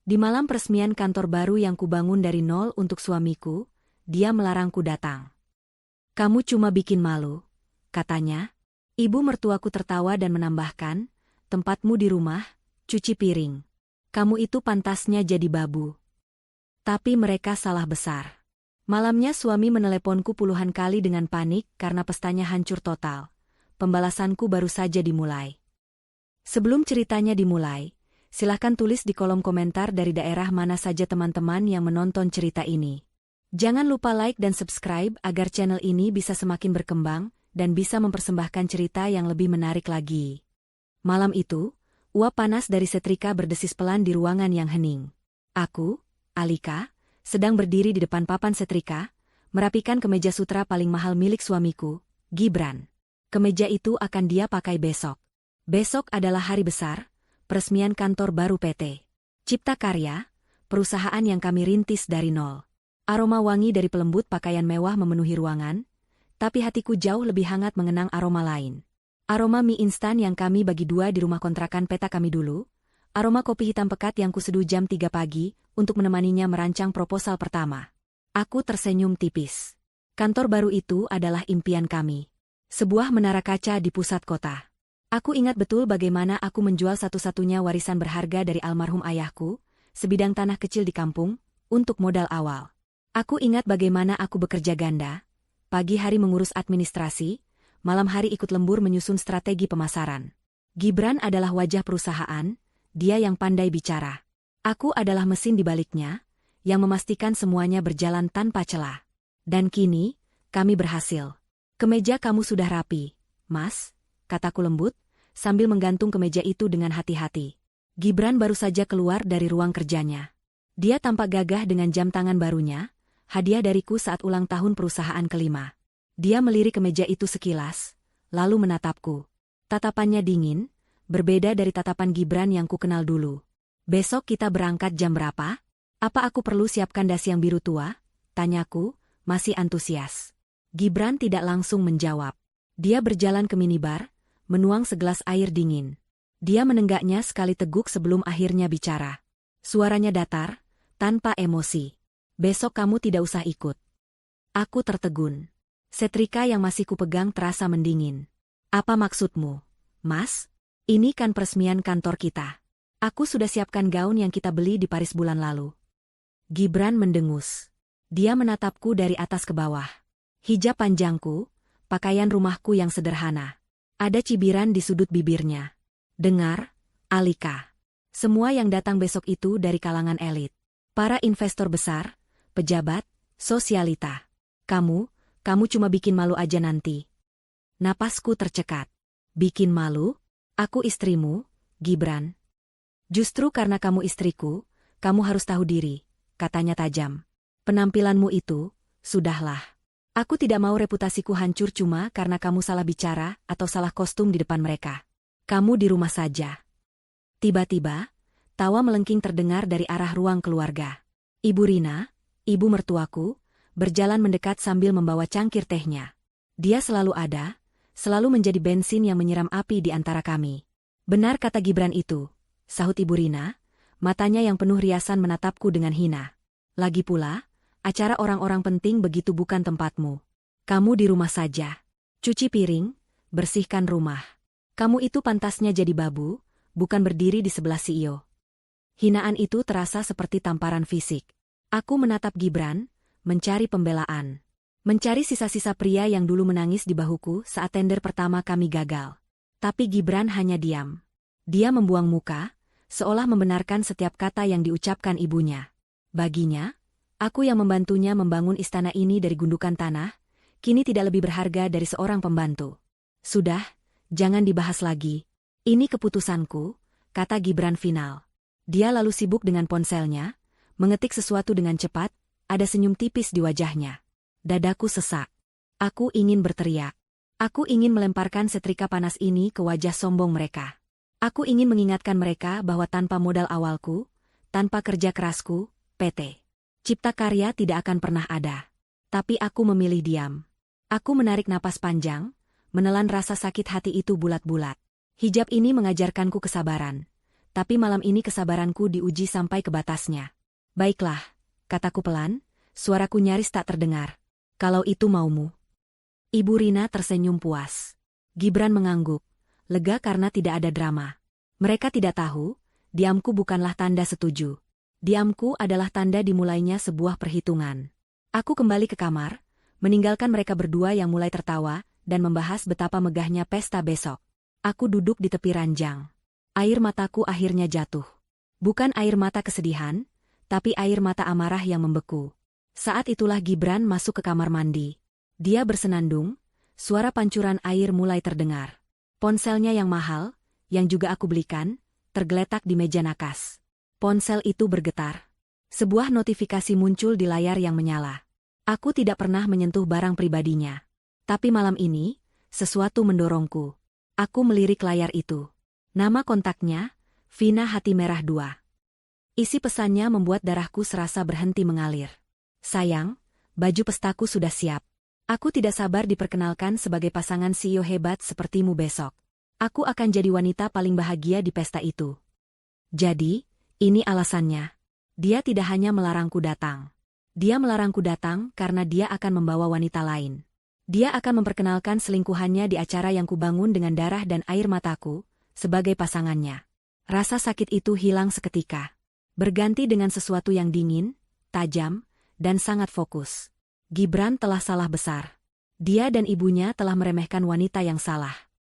Di malam peresmian kantor baru yang kubangun dari nol untuk suamiku, dia melarangku datang. "Kamu cuma bikin malu," katanya. Ibu mertuaku tertawa dan menambahkan, "Tempatmu di rumah, cuci piring. Kamu itu pantasnya jadi babu." Tapi mereka salah besar. Malamnya suami meneleponku puluhan kali dengan panik karena pestanya hancur total. Pembalasanku baru saja dimulai. Sebelum ceritanya dimulai, silahkan tulis di kolom komentar dari daerah mana saja teman-teman yang menonton cerita ini. Jangan lupa like dan subscribe agar channel ini bisa semakin berkembang dan bisa mempersembahkan cerita yang lebih menarik lagi. Malam itu, uap panas dari setrika berdesis pelan di ruangan yang hening. Aku, Alika, sedang berdiri di depan papan setrika, merapikan kemeja sutra paling mahal milik suamiku, Gibran. Kemeja itu akan dia pakai besok. Besok adalah hari besar, peresmian kantor baru PT Cipta Karya, perusahaan yang kami rintis dari nol. Aroma wangi dari pelembut pakaian mewah memenuhi ruangan, tapi hatiku jauh lebih hangat mengenang aroma lain. Aroma mie instan yang kami bagi dua di rumah kontrakan peta kami dulu, aroma kopi hitam pekat yang kuseduh jam 3 pagi untuk menemaninya merancang proposal pertama. Aku tersenyum tipis. Kantor baru itu adalah impian kami. Sebuah menara kaca di pusat kota. Aku ingat betul bagaimana aku menjual satu-satunya warisan berharga dari almarhum ayahku, sebidang tanah kecil di kampung, untuk modal awal. Aku ingat bagaimana aku bekerja ganda, pagi hari mengurus administrasi, malam hari ikut lembur menyusun strategi pemasaran. Gibran adalah wajah perusahaan, dia yang pandai bicara. Aku adalah mesin di baliknya, yang memastikan semuanya berjalan tanpa celah. Dan kini, kami berhasil. "Kemeja kamu sudah rapi, Mas," kataku lembut, sambil menggantung kemeja itu dengan hati-hati. Gibran baru saja keluar dari ruang kerjanya. Dia tampak gagah dengan jam tangan barunya, hadiah dariku saat ulang tahun perusahaan kelima. Dia melirik kemeja itu sekilas, lalu menatapku. Tatapannya dingin, berbeda dari tatapan Gibran yang kukenal dulu. "Besok kita berangkat jam berapa? Apa aku perlu siapkan dasi yang biru tua?" tanyaku, masih antusias. Gibran tidak langsung menjawab. Dia berjalan ke minibar, menuang segelas air dingin. Dia menenggaknya sekali teguk sebelum akhirnya bicara. Suaranya datar, tanpa emosi. "Besok kamu tidak usah ikut." Aku tertegun. Setrika yang masih kupegang terasa mendingin. "Apa maksudmu, Mas? Ini kan peresmian kantor kita. Aku sudah siapkan gaun yang kita beli di Paris bulan lalu." Gibran mendengus. Dia menatapku dari atas ke bawah. Hijab panjangku, pakaian rumahku yang sederhana. Ada cibiran di sudut bibirnya. "Dengar, Alika. Semua yang datang besok itu dari kalangan elit. Para investor besar, pejabat, sosialita. Kamu cuma bikin malu aja nanti." Napasku tercekat. "Bikin malu? Aku istrimu, Gibran." "Justru karena kamu istriku, kamu harus tahu diri," katanya tajam. "Penampilanmu itu, sudahlah. Aku tidak mau reputasiku hancur cuma karena kamu salah bicara atau salah kostum di depan mereka. Kamu di rumah saja." Tiba-tiba, tawa melengking terdengar dari arah ruang keluarga. Ibu Rina, ibu mertuaku, berjalan mendekat sambil membawa cangkir tehnya. Dia selalu ada, selalu menjadi bensin yang menyiram api di antara kami. "Benar kata Gibran itu," sahut Ibu Rina, matanya yang penuh riasan menatapku dengan hina. "Lagi pula, acara orang-orang penting begitu bukan tempatmu. Kamu di rumah saja. Cuci piring, bersihkan rumah. Kamu itu pantasnya jadi babu, bukan berdiri di sebelah CEO." Hinaan itu terasa seperti tamparan fisik. Aku menatap Gibran, mencari pembelaan. Mencari sisa-sisa pria yang dulu menangis di bahuku saat tender pertama kami gagal. Tapi Gibran hanya diam. Dia membuang muka, seolah membenarkan setiap kata yang diucapkan ibunya. Baginya, aku yang membantunya membangun istana ini dari gundukan tanah, kini tidak lebih berharga dari seorang pembantu. "Sudah, jangan dibahas lagi. Ini keputusanku," kata Gibran final. Dia lalu sibuk dengan ponselnya, mengetik sesuatu dengan cepat, ada senyum tipis di wajahnya. Dadaku sesak. Aku ingin berteriak. Aku ingin melemparkan setrika panas ini ke wajah sombong mereka. Aku ingin mengingatkan mereka bahwa tanpa modal awalku, tanpa kerja kerasku, PT Cipta Karya tidak akan pernah ada. Tapi aku memilih diam. Aku menarik napas panjang, menelan rasa sakit hati itu bulat-bulat. Hijab ini mengajarkanku kesabaran. tapi malam ini kesabaranku diuji sampai ke batasnya. Baiklah, kataku pelan, suaraku nyaris tak terdengar. Kalau itu maumu. Ibu Rina tersenyum puas. Gibran mengangguk, lega karena tidak ada drama. Mereka tidak tahu, diamku bukanlah tanda setuju. Diamku adalah tanda dimulainya sebuah perhitungan. Aku kembali ke kamar, meninggalkan mereka berdua yang mulai tertawa, dan membahas betapa megahnya pesta besok. Aku duduk di tepi ranjang. Air mataku akhirnya jatuh. Bukan air mata kesedihan, tapi air mata amarah yang membeku. Saat itulah Gibran masuk ke kamar mandi. Dia bersenandung, suara pancuran air mulai terdengar. Ponselnya yang mahal, yang juga aku belikan, tergeletak di meja nakas. Ponsel itu bergetar. Sebuah notifikasi muncul di layar yang menyala. Aku tidak pernah menyentuh barang pribadinya. Tapi malam ini, sesuatu mendorongku. Aku melirik layar itu. Nama kontaknya, Vina Hati Merah 2. Isi pesannya membuat darahku serasa berhenti mengalir. Sayang, baju pestaku sudah siap. Aku tidak sabar diperkenalkan sebagai pasangan CEO hebat sepertimu besok. Aku akan jadi wanita paling bahagia di pesta itu. Jadi, ini alasannya. Dia tidak hanya melarangku datang. Dia melarangku datang karena dia akan membawa wanita lain. Dia akan memperkenalkan selingkuhannya di acara yang kubangun dengan darah dan air mataku, sebagai pasangannya. Rasa sakit itu hilang seketika. Berganti dengan sesuatu yang dingin, tajam, dan sangat fokus. Gibran telah salah besar. Dia dan ibunya telah meremehkan wanita yang salah.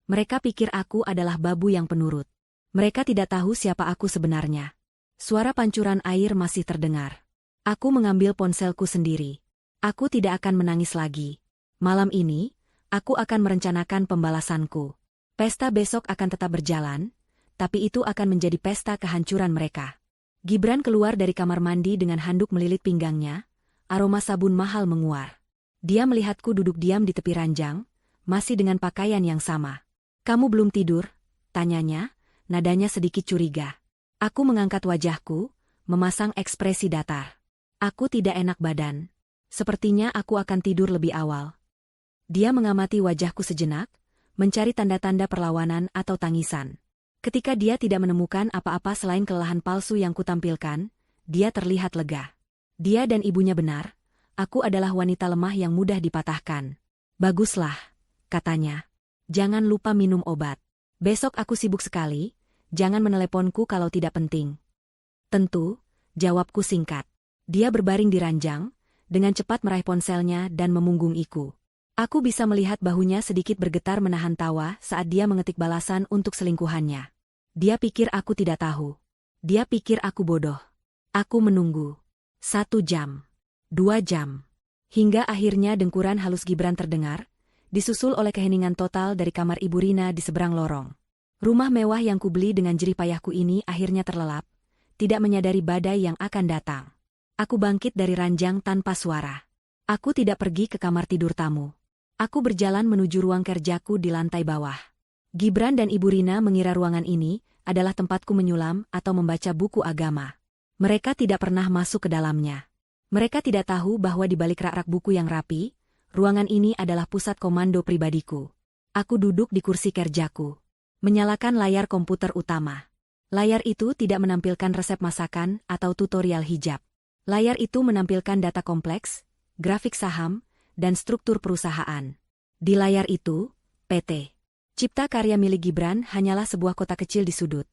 Mereka pikir aku adalah babu yang penurut. Mereka tidak tahu siapa aku sebenarnya. Suara pancuran air masih terdengar. Aku mengambil ponselku sendiri. Aku tidak akan menangis lagi. Malam ini, aku akan merencanakan pembalasanku. Pesta besok akan tetap berjalan, tapi itu akan menjadi pesta kehancuran mereka. Gibran keluar dari kamar mandi dengan handuk melilit pinggangnya, aroma sabun mahal menguar. Dia melihatku duduk diam di tepi ranjang, masih dengan pakaian yang sama. "Kamu belum tidur?" tanyanya, nadanya sedikit curiga. Aku mengangkat wajahku, memasang ekspresi datar. Aku tidak enak badan. Sepertinya aku akan tidur lebih awal. Dia mengamati wajahku sejenak, mencari tanda-tanda perlawanan atau tangisan. Ketika dia tidak menemukan apa-apa selain kelelahan palsu yang kutampilkan, dia terlihat lega. Dia dan ibunya benar, aku adalah wanita lemah yang mudah dipatahkan. "Baguslah," katanya. "Jangan lupa minum obat. Besok aku sibuk sekali, jangan meneleponku kalau tidak penting." "Tentu," jawabku singkat. Dia berbaring di ranjang, dengan cepat meraih ponselnya dan memunggungiku. Aku bisa melihat bahunya sedikit bergetar menahan tawa saat dia mengetik balasan untuk selingkuhannya. Dia pikir aku tidak tahu. Dia pikir aku bodoh. Aku menunggu. 1 jam. 2 jam. Hingga akhirnya dengkuran halus Gibran terdengar, disusul oleh keheningan total dari kamar Ibu Rina di seberang lorong. Rumah mewah yang kubeli dengan jerih payahku ini akhirnya terlelap, tidak menyadari badai yang akan datang. Aku bangkit dari ranjang tanpa suara. Aku tidak pergi ke kamar tidur tamu. Aku berjalan menuju ruang kerjaku di lantai bawah. Gibran dan Ibu Rina mengira ruangan ini adalah tempatku menyulam atau membaca buku agama. Mereka tidak pernah masuk ke dalamnya. Mereka tidak tahu bahwa di balik rak-rak buku yang rapi, ruangan ini adalah pusat komando pribadiku. Aku duduk di kursi kerjaku, menyalakan layar komputer utama. Layar itu tidak menampilkan resep masakan atau tutorial hijab. Layar itu menampilkan data kompleks, grafik saham, dan struktur perusahaan. Di layar itu, PT Cipta Karya milik Gibran hanyalah sebuah kota kecil di sudut,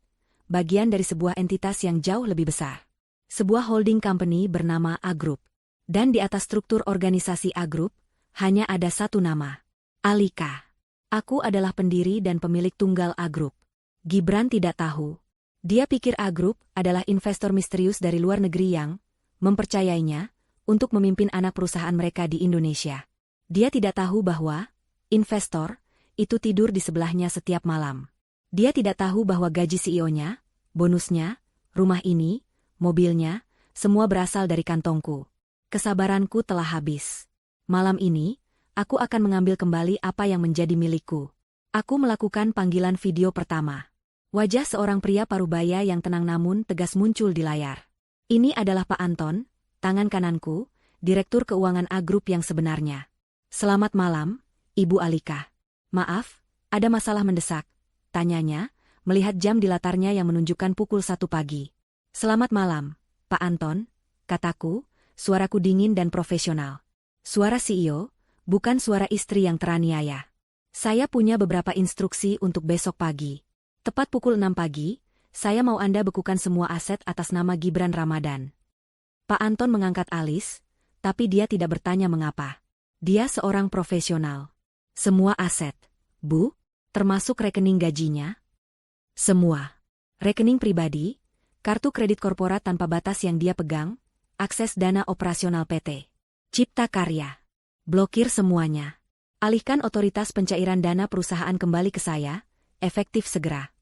bagian dari sebuah entitas yang jauh lebih besar. Sebuah holding company bernama A Group. Dan di atas struktur organisasi A Group, hanya ada satu nama. Alika. Aku adalah pendiri dan pemilik tunggal A Group. Gibran tidak tahu. Dia pikir A Group adalah investor misterius dari luar negeri yang mempercayainya untuk memimpin anak perusahaan mereka di Indonesia. Dia tidak tahu bahwa investor itu tidur di sebelahnya setiap malam. Dia tidak tahu bahwa gaji CEO-nya, bonusnya, rumah ini, mobilnya, semua berasal dari kantongku. Kesabaranku telah habis. Malam ini, aku akan mengambil kembali apa yang menjadi milikku. Aku melakukan panggilan video pertama. Wajah seorang pria parubaya yang tenang namun tegas muncul di layar. Ini adalah Pak Anton, tangan kananku, Direktur Keuangan A Group yang sebenarnya. "Selamat malam, Ibu Alika. Maaf, ada masalah mendesak?" tanyanya, melihat jam di latarnya yang menunjukkan pukul 1 pagi. "Selamat malam, Pak Anton," kataku, suaraku dingin dan profesional. Suara CEO, bukan suara istri yang teraniaya. "Saya punya beberapa instruksi untuk besok pagi. Tepat pukul 6 pagi, saya mau Anda bekukan semua aset atas nama Gibran Ramadan." Pak Anton mengangkat alis, tapi dia tidak bertanya mengapa. Dia seorang profesional. "Semua aset, Bu? Termasuk rekening gajinya?" "Semua. Rekening pribadi, kartu kredit korporat tanpa batas yang dia pegang, akses dana operasional PT Cipta Karya. Blokir semuanya. Alihkan otoritas pencairan dana perusahaan kembali ke saya, efektif segera."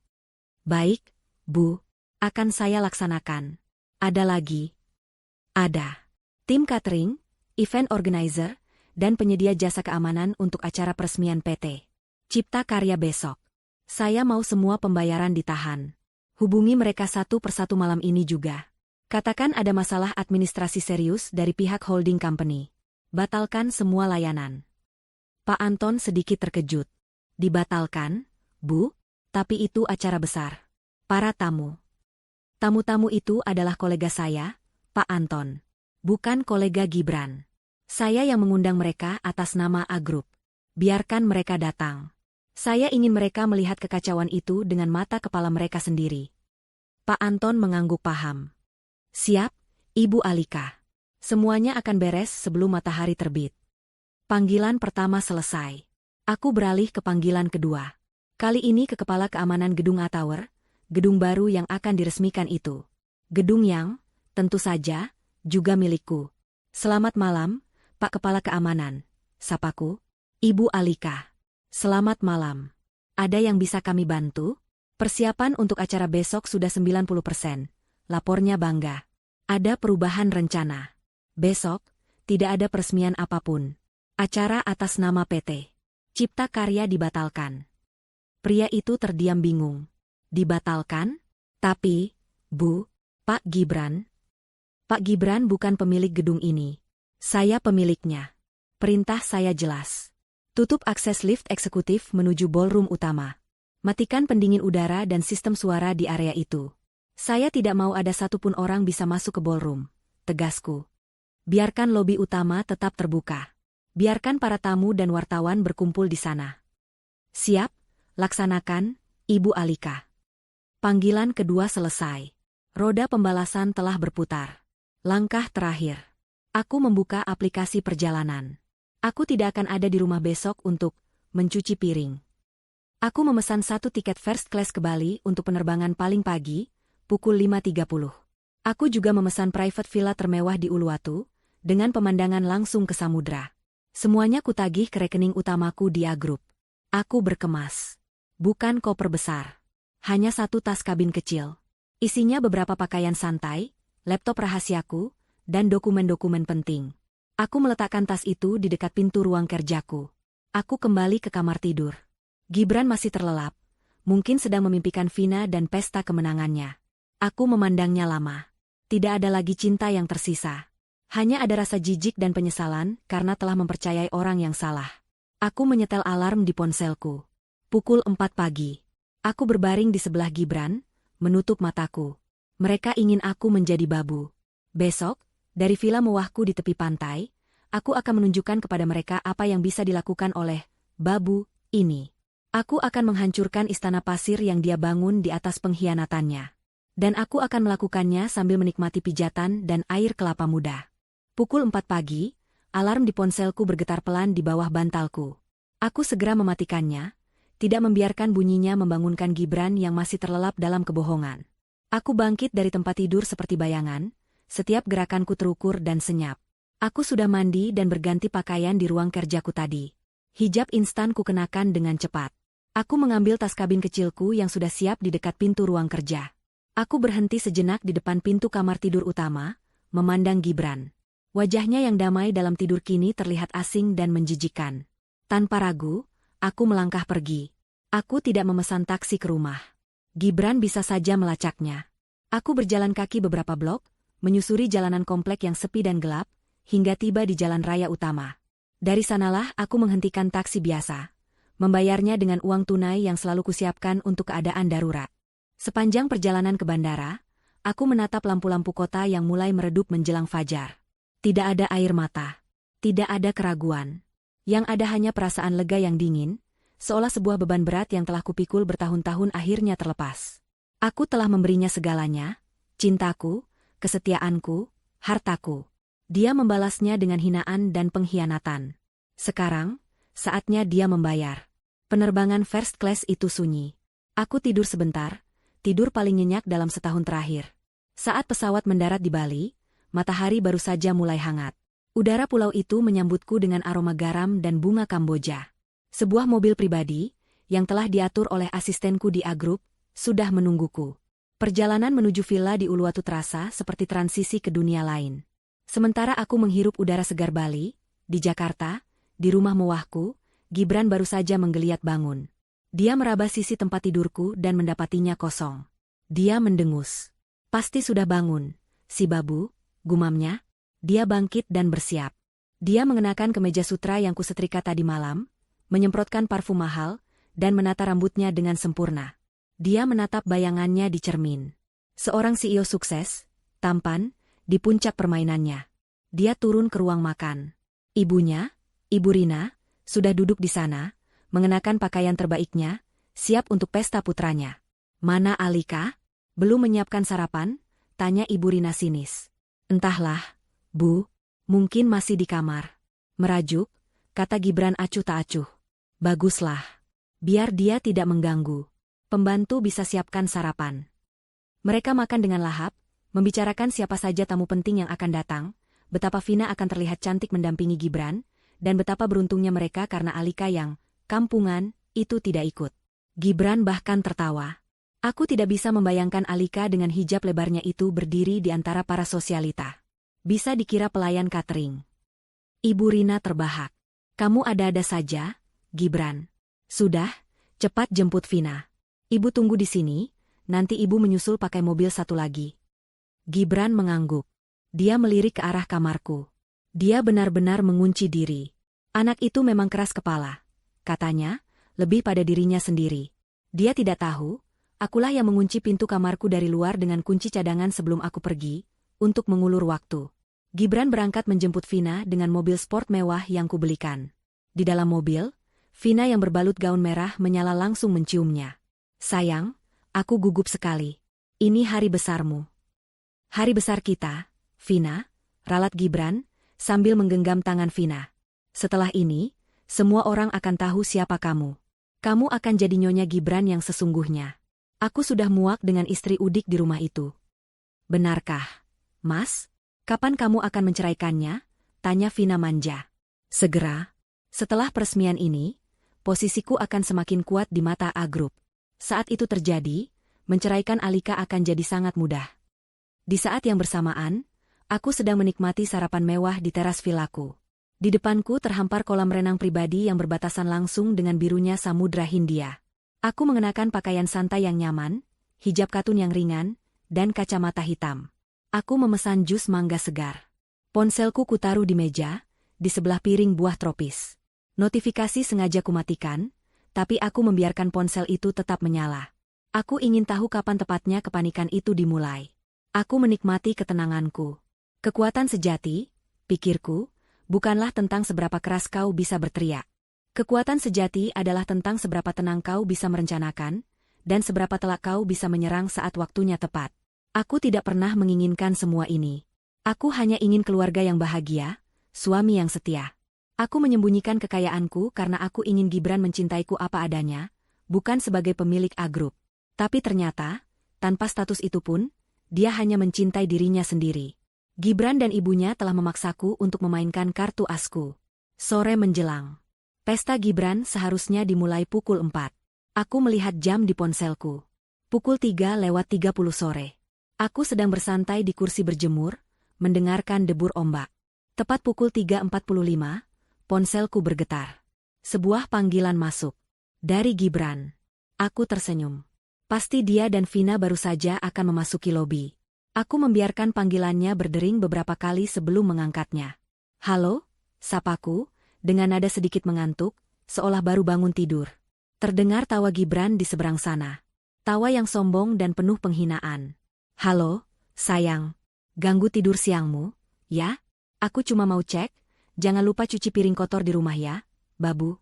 "Baik, Bu. Akan saya laksanakan." "Ada lagi?" "Ada. Tim catering, event organizer, dan penyedia jasa keamanan untuk acara peresmian PT Cipta Karya besok. Saya mau semua pembayaran ditahan. Hubungi mereka satu persatu malam ini juga. Katakan ada masalah administrasi serius dari pihak holding company. Batalkan semua layanan." Pak Anton sedikit terkejut. "Dibatalkan, Bu? Tapi itu acara besar. Para tamu. Tamu-tamu itu adalah kolega saya, Pak Anton. Bukan kolega Gibran. Saya yang mengundang mereka atas nama A Group. Biarkan mereka datang. Saya ingin mereka melihat kekacauan itu dengan mata kepala mereka sendiri." Pak Anton mengangguk paham. "Siap, Ibu Alika. Semuanya akan beres sebelum matahari terbit." Panggilan pertama selesai. Aku beralih ke panggilan kedua. Kali ini ke Kepala Keamanan Gedung A Tower, gedung baru yang akan diresmikan itu. Gedung yang, tentu saja, juga milikku. "Selamat malam, Pak Kepala Keamanan," sapaku. "Ibu Alika. Selamat malam. Ada yang bisa kami bantu?" "Persiapan untuk acara besok sudah 90%, lapornya bangga. Ada perubahan rencana. Besok, tidak ada peresmian apapun. Acara atas nama PT Cipta Karya dibatalkan." Pria itu terdiam bingung. "Dibatalkan? Tapi, Bu, Pak Gibran?" "Pak Gibran bukan pemilik gedung ini. Saya pemiliknya. Perintah saya jelas. Tutup akses lift eksekutif menuju ballroom utama. Matikan pendingin udara dan sistem suara di area itu. Saya tidak mau ada satupun orang bisa masuk ke ballroom," tegasku. "Biarkan lobi utama tetap terbuka. Biarkan para tamu dan wartawan berkumpul di sana." "Siap, laksanakan, Ibu Alika." Panggilan kedua selesai. Roda pembalasan telah berputar. Langkah terakhir. Aku membuka aplikasi perjalanan. Aku tidak akan ada di rumah besok untuk mencuci piring. Aku memesan 1 tiket first class ke Bali untuk penerbangan paling pagi, pukul 5.30. Aku juga memesan private villa termewah di Uluwatu, dengan pemandangan langsung ke samudra. Semuanya kutagih ke rekening utamaku di A Group. Aku berkemas. Bukan koper besar. Hanya 1 tas kabin kecil. Isinya beberapa pakaian santai, laptop rahasiaku, dan dokumen-dokumen penting. Aku meletakkan tas itu di dekat pintu ruang kerjaku. Aku kembali ke kamar tidur. Gibran masih terlelap, mungkin sedang memimpikan Vina dan pesta kemenangannya. Aku memandangnya lama. Tidak ada lagi cinta yang tersisa. Hanya ada rasa jijik dan penyesalan karena telah mempercayai orang yang salah. Aku menyetel alarm di ponselku. Pukul 4 pagi. Aku berbaring di sebelah Gibran, menutup mataku. Mereka ingin aku menjadi babu. Besok, dari villa mewahku di tepi pantai, aku akan menunjukkan kepada mereka apa yang bisa dilakukan oleh babu ini. Aku akan menghancurkan istana pasir yang dia bangun di atas pengkhianatannya. Dan aku akan melakukannya sambil menikmati pijatan dan air kelapa muda. Pukul 4 pagi, alarm di ponselku bergetar pelan di bawah bantalku. Aku segera mematikannya, tidak membiarkan bunyinya membangunkan Gibran yang masih terlelap dalam kebohongan. Aku bangkit dari tempat tidur seperti bayangan, setiap gerakanku terukur dan senyap. Aku sudah mandi dan berganti pakaian di ruang kerjaku tadi. Hijab instan ku kenakan dengan cepat. Aku mengambil tas kabin kecilku yang sudah siap di dekat pintu ruang kerja. Aku berhenti sejenak di depan pintu kamar tidur utama, memandang Gibran. Wajahnya yang damai dalam tidur kini terlihat asing dan menjijikan. Tanpa ragu, aku melangkah pergi. Aku tidak memesan taksi ke rumah. Gibran bisa saja melacaknya. Aku berjalan kaki beberapa blok, menyusuri jalanan komplek yang sepi dan gelap, hingga tiba di jalan raya utama. Dari sanalah aku menghentikan taksi biasa, membayarnya dengan uang tunai yang selalu kusiapkan untuk keadaan darurat. Sepanjang perjalanan ke bandara, aku menatap lampu-lampu kota yang mulai meredup menjelang fajar. Tidak ada air mata. Tidak ada keraguan. Yang ada hanya perasaan lega yang dingin, seolah sebuah beban berat yang telah kupikul bertahun-tahun akhirnya terlepas. Aku telah memberinya segalanya, cintaku, kesetiaanku, hartaku. Dia membalasnya dengan hinaan dan pengkhianatan. Sekarang, saatnya dia membayar. Penerbangan first class itu sunyi. Aku tidur sebentar, tidur paling nyenyak dalam setahun terakhir. Saat pesawat mendarat di Bali, matahari baru saja mulai hangat. Udara pulau itu menyambutku dengan aroma garam dan bunga Kamboja. Sebuah mobil pribadi, yang telah diatur oleh asistenku di A Group, sudah menungguku. Perjalanan menuju villa di Uluwatu terasa seperti transisi ke dunia lain. Sementara aku menghirup udara segar Bali, di Jakarta, di rumah mewahku, Gibran baru saja menggeliat bangun. Dia meraba sisi tempat tidurku dan mendapatinya kosong. Dia mendengus. Pasti sudah bangun, si babu, gumamnya. Dia bangkit dan bersiap. Dia mengenakan kemeja sutra yang kusetrika tadi malam, menyemprotkan parfum mahal, dan menata rambutnya dengan sempurna. Dia menatap bayangannya di cermin. Seorang CEO sukses, tampan, di puncak permainannya. Dia turun ke ruang makan. Ibunya, Ibu Rina, sudah duduk di sana, mengenakan pakaian terbaiknya, siap untuk pesta putranya. Mana Alika? Belum menyiapkan sarapan? Tanya Ibu Rina sinis. Entahlah, Bu, mungkin masih di kamar. Merajuk, kata Gibran acuh tak acuh. Baguslah. Biar dia tidak mengganggu. Pembantu bisa siapkan sarapan. Mereka makan dengan lahap, membicarakan siapa saja tamu penting yang akan datang, betapa Vina akan terlihat cantik mendampingi Gibran, dan betapa beruntungnya mereka karena Alika yang kampungan itu tidak ikut. Gibran bahkan tertawa. Aku tidak bisa membayangkan Alika dengan hijab lebarnya itu berdiri di antara para sosialita. Bisa dikira pelayan catering. Ibu Rina terbahak. Kamu ada-ada saja, Gibran. Sudah, cepat jemput Vina. Ibu tunggu di sini, nanti ibu menyusul pakai mobil satu lagi. Gibran mengangguk. Dia melirik ke arah kamarku. Dia benar-benar mengunci diri. Anak itu memang keras kepala. Katanya, lebih pada dirinya sendiri. Dia tidak tahu, akulah yang mengunci pintu kamarku dari luar dengan kunci cadangan sebelum aku pergi, untuk mengulur waktu. Gibran berangkat menjemput Vina dengan mobil sport mewah yang kubelikan. Di dalam mobil, Vina yang berbalut gaun merah menyala langsung menciumnya. Sayang, aku gugup sekali. Ini hari besarmu. Hari besar kita, Vina, ralat Gibran, sambil menggenggam tangan Vina. Setelah ini, semua orang akan tahu siapa kamu. Kamu akan jadi nyonya Gibran yang sesungguhnya. Aku sudah muak dengan istri udik di rumah itu. Benarkah, Mas? Kapan kamu akan menceraikannya? Tanya Vina manja. Segera. Setelah peresmian ini, posisiku akan semakin kuat di mata A Group. Saat itu terjadi, menceraikan Alika akan jadi sangat mudah. Di saat yang bersamaan, aku sedang menikmati sarapan mewah di teras vilaku. Di depanku terhampar kolam renang pribadi yang berbatasan langsung dengan birunya Samudra Hindia. Aku mengenakan pakaian santai yang nyaman, hijab katun yang ringan, dan kacamata hitam. Aku memesan jus mangga segar. Ponselku kutaruh di meja, di sebelah piring buah tropis. Notifikasi sengaja kumatikan, tapi aku membiarkan ponsel itu tetap menyala. Aku ingin tahu kapan tepatnya kepanikan itu dimulai. Aku menikmati ketenanganku. Kekuatan sejati, pikirku, bukanlah tentang seberapa keras kau bisa berteriak. Kekuatan sejati adalah tentang seberapa tenang kau bisa merencanakan, dan seberapa telak kau bisa menyerang saat waktunya tepat. Aku tidak pernah menginginkan semua ini. Aku hanya ingin keluarga yang bahagia, suami yang setia. Aku menyembunyikan kekayaanku karena aku ingin Gibran mencintaiku apa adanya, bukan sebagai pemilik A Group. Tapi ternyata, tanpa status itu pun, dia hanya mencintai dirinya sendiri. Gibran dan ibunya telah memaksaku untuk memainkan kartu asku. Sore menjelang. Pesta Gibran seharusnya dimulai pukul 4. Aku melihat jam di ponselku. Pukul 3:30 sore. Aku sedang bersantai di kursi berjemur, mendengarkan debur ombak. Tepat pukul 3:45, ponselku bergetar. Sebuah panggilan masuk. Dari Gibran. Aku tersenyum. Pasti dia dan Vina baru saja akan memasuki lobi. Aku membiarkan panggilannya berdering beberapa kali sebelum mengangkatnya. Halo, sapaku, dengan nada sedikit mengantuk, seolah baru bangun tidur. Terdengar tawa Gibran di seberang sana. Tawa yang sombong dan penuh penghinaan. Halo, sayang. Ganggu tidur siangmu, ya? Aku cuma mau cek, jangan lupa cuci piring kotor di rumah ya, babu.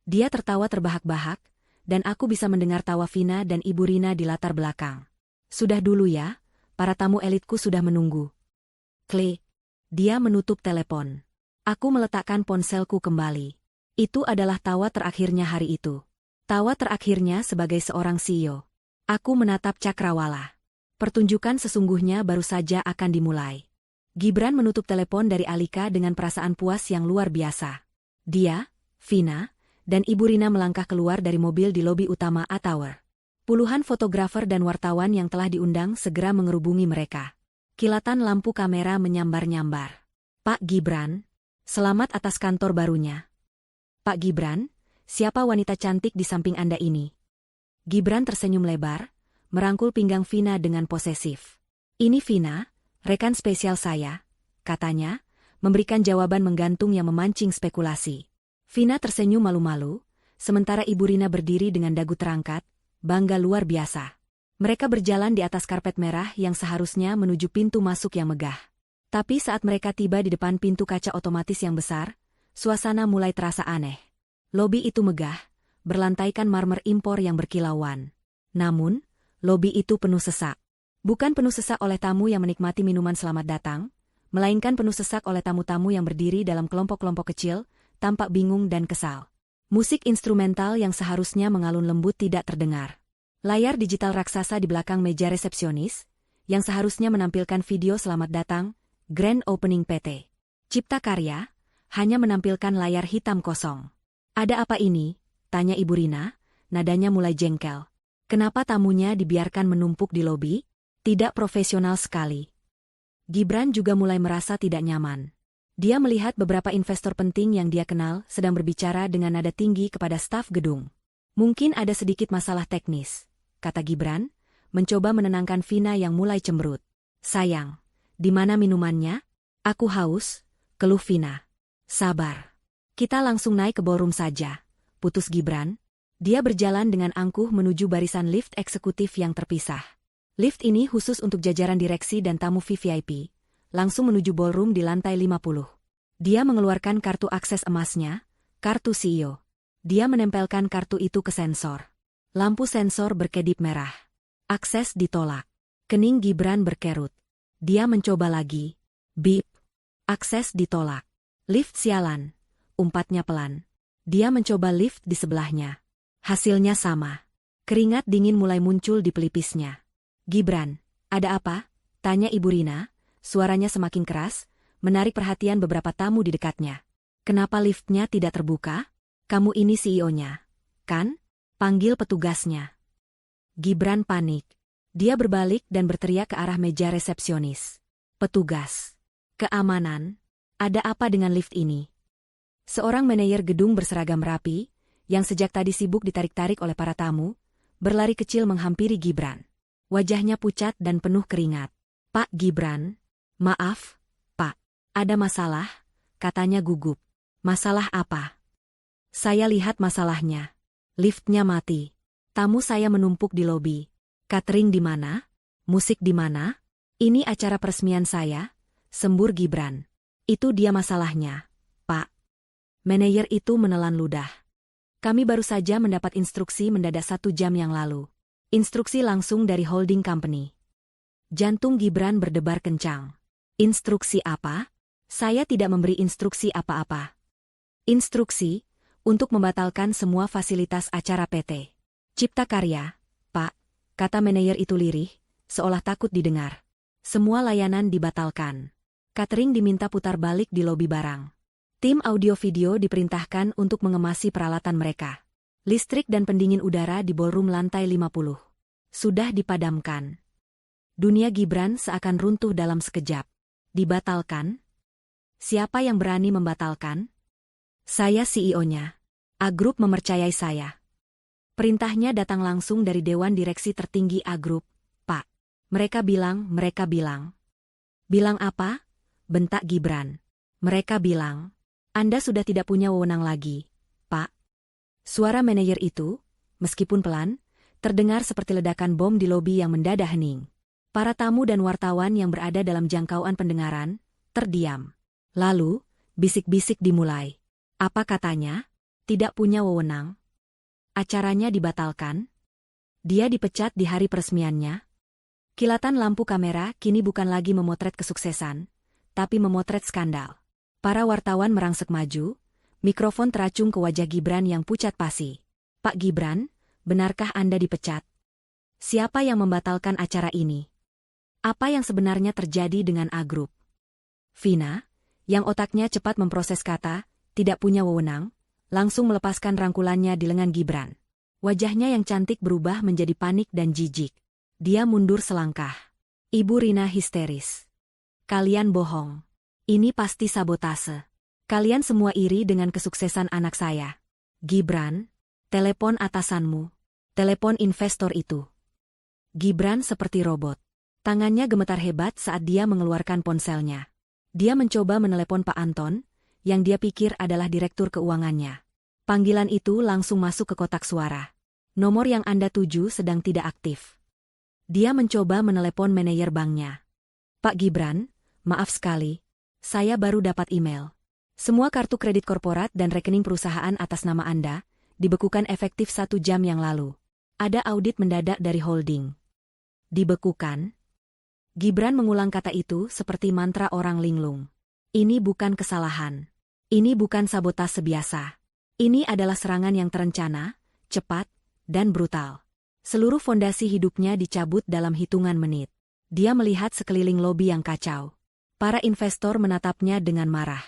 Dia tertawa terbahak-bahak, dan aku bisa mendengar tawa Vina dan Ibu Rina di latar belakang. Sudah dulu ya, para tamu elitku sudah menunggu. Klik. Dia menutup telepon. Aku meletakkan ponselku kembali. Itu adalah tawa terakhirnya hari itu. Tawa terakhirnya sebagai seorang CEO. Aku menatap Cakrawala. Pertunjukan sesungguhnya baru saja akan dimulai. Gibran menutup telepon dari Alika dengan perasaan puas yang luar biasa. Dia, Vina, dan Ibu Rina melangkah keluar dari mobil di lobi utama A Tower. Puluhan fotografer dan wartawan yang telah diundang segera mengerubungi mereka. Kilatan lampu kamera menyambar-nyambar. Pak Gibran, selamat atas kantor barunya. Pak Gibran, siapa wanita cantik di samping Anda ini? Gibran tersenyum lebar, merangkul pinggang Vina dengan posesif. Ini Vina, rekan spesial saya, katanya, memberikan jawaban menggantung yang memancing spekulasi. Vina tersenyum malu-malu, sementara Ibu Rina berdiri dengan dagu terangkat, bangga luar biasa. Mereka berjalan di atas karpet merah yang seharusnya menuju pintu masuk yang megah. Tapi saat mereka tiba di depan pintu kaca otomatis yang besar, suasana mulai terasa aneh. Lobi itu megah, berlantaikan marmer impor yang berkilauan. Namun, lobi itu penuh sesak. Bukan penuh sesak oleh tamu yang menikmati minuman selamat datang, melainkan penuh sesak oleh tamu-tamu yang berdiri dalam kelompok-kelompok kecil, tampak bingung dan kesal. Musik instrumental yang seharusnya mengalun lembut tidak terdengar. Layar digital raksasa di belakang meja resepsionis, yang seharusnya menampilkan video selamat datang, Grand Opening PT Cipta Karya, hanya menampilkan layar hitam kosong. Ada apa ini? Tanya Ibu Rina, nadanya mulai jengkel. Kenapa tamunya dibiarkan menumpuk di lobi? Tidak profesional sekali. Gibran juga mulai merasa tidak nyaman. Dia melihat beberapa investor penting yang dia kenal sedang berbicara dengan nada tinggi kepada staf gedung. Mungkin ada sedikit masalah teknis, kata Gibran, mencoba menenangkan Vina yang mulai cemberut. Sayang, di mana minumannya? Aku haus, keluh Vina. Sabar. Kita langsung naik ke ballroom saja, putus Gibran. Dia berjalan dengan angkuh menuju barisan lift eksekutif yang terpisah. Lift ini khusus untuk jajaran direksi dan tamu VVIP, langsung menuju ballroom di lantai 50. Dia mengeluarkan kartu akses emasnya, kartu CEO. Dia menempelkan kartu itu ke sensor. Lampu sensor berkedip merah. Akses ditolak. Kening Gibran berkerut. Dia mencoba lagi. Bip. Akses ditolak. Lift sialan. Umpatnya pelan. Dia mencoba lift di sebelahnya. Hasilnya sama. Keringat dingin mulai muncul di pelipisnya. Gibran, ada apa? Tanya Ibu Rina, suaranya semakin keras, menarik perhatian beberapa tamu di dekatnya. Kenapa liftnya tidak terbuka? Kamu ini CEO-nya, kan? Panggil petugasnya. Gibran panik. Dia berbalik dan berteriak ke arah meja resepsionis. Petugas. Keamanan. Ada apa dengan lift ini? Seorang manajer gedung berseragam rapi, yang sejak tadi sibuk ditarik-tarik oleh para tamu, berlari kecil menghampiri Gibran. Wajahnya pucat dan penuh keringat. Pak Gibran, maaf, Pak. Ada masalah, katanya gugup. Masalah apa? Saya lihat masalahnya. Liftnya mati. Tamu saya menumpuk di lobi. Catering di mana? Musik di mana? Ini acara peresmian saya, sembur Gibran. Itu dia masalahnya, Pak. Manajer itu menelan ludah. Kami baru saja mendapat instruksi mendadak 1 jam yang lalu. Instruksi langsung dari holding company. Jantung Gibran berdebar kencang. Instruksi apa? Saya tidak memberi instruksi apa-apa. Instruksi untuk membatalkan semua fasilitas acara PT Cipta Karya, Pak, kata manajer itu lirih, seolah takut didengar. Semua layanan dibatalkan. Catering diminta putar balik di lobi barang. Tim audio-video diperintahkan untuk mengemasi peralatan mereka. Listrik dan pendingin udara di ballroom lantai 50. Sudah dipadamkan. Dunia Gibran seakan runtuh dalam sekejap. Dibatalkan? Siapa yang berani membatalkan? Saya CEO-nya. A Group mempercayai saya. Perintahnya datang langsung dari Dewan Direksi Tertinggi A Group, Pak. Mereka bilang. Bilang apa? Bentak Gibran. Mereka bilang, Anda sudah tidak punya wewenang lagi, Pak. Suara manajer itu, meskipun pelan, Terdengar seperti ledakan bom di lobi yang mendadak hening. Para tamu dan wartawan yang berada dalam jangkauan pendengaran, terdiam. Lalu, bisik-bisik dimulai. Apa katanya? Tidak punya wewenang. Acaranya dibatalkan. Dia dipecat di hari peresmiannya. Kilatan lampu kamera kini bukan lagi memotret kesuksesan, tapi memotret skandal. Para wartawan merangsek maju, mikrofon teracung ke wajah Gibran yang pucat pasi. Pak Gibran, benarkah Anda dipecat? Siapa yang membatalkan acara ini? Apa yang sebenarnya terjadi dengan A Group? Vina, yang otaknya cepat memproses kata, tidak punya wewenang, langsung melepaskan rangkulannya di lengan Gibran. Wajahnya yang cantik berubah menjadi panik dan jijik. Dia mundur selangkah. Ibu Rina histeris. Kalian bohong. Ini pasti sabotase. Kalian semua iri dengan kesuksesan anak saya. Gibran, telepon atasanmu. Telepon investor itu. Gibran seperti robot. Tangannya gemetar hebat saat dia mengeluarkan ponselnya. Dia mencoba menelepon Pak Anton, yang dia pikir adalah direktur keuangannya. Panggilan itu langsung masuk ke kotak suara. Nomor yang Anda tuju sedang tidak aktif. Dia mencoba menelepon manajer banknya. Pak Gibran, maaf sekali. Saya baru dapat email. Semua kartu kredit korporat dan rekening perusahaan atas nama Anda dibekukan efektif 1 jam yang lalu. Ada audit mendadak dari holding. Dibekukan? Gibran mengulang kata itu seperti mantra orang linglung. Ini bukan kesalahan. Ini bukan sabotase biasa. Ini adalah serangan yang terencana, cepat, dan brutal. Seluruh fondasi hidupnya dicabut dalam hitungan menit. Dia melihat sekeliling lobi yang kacau. Para investor menatapnya dengan marah.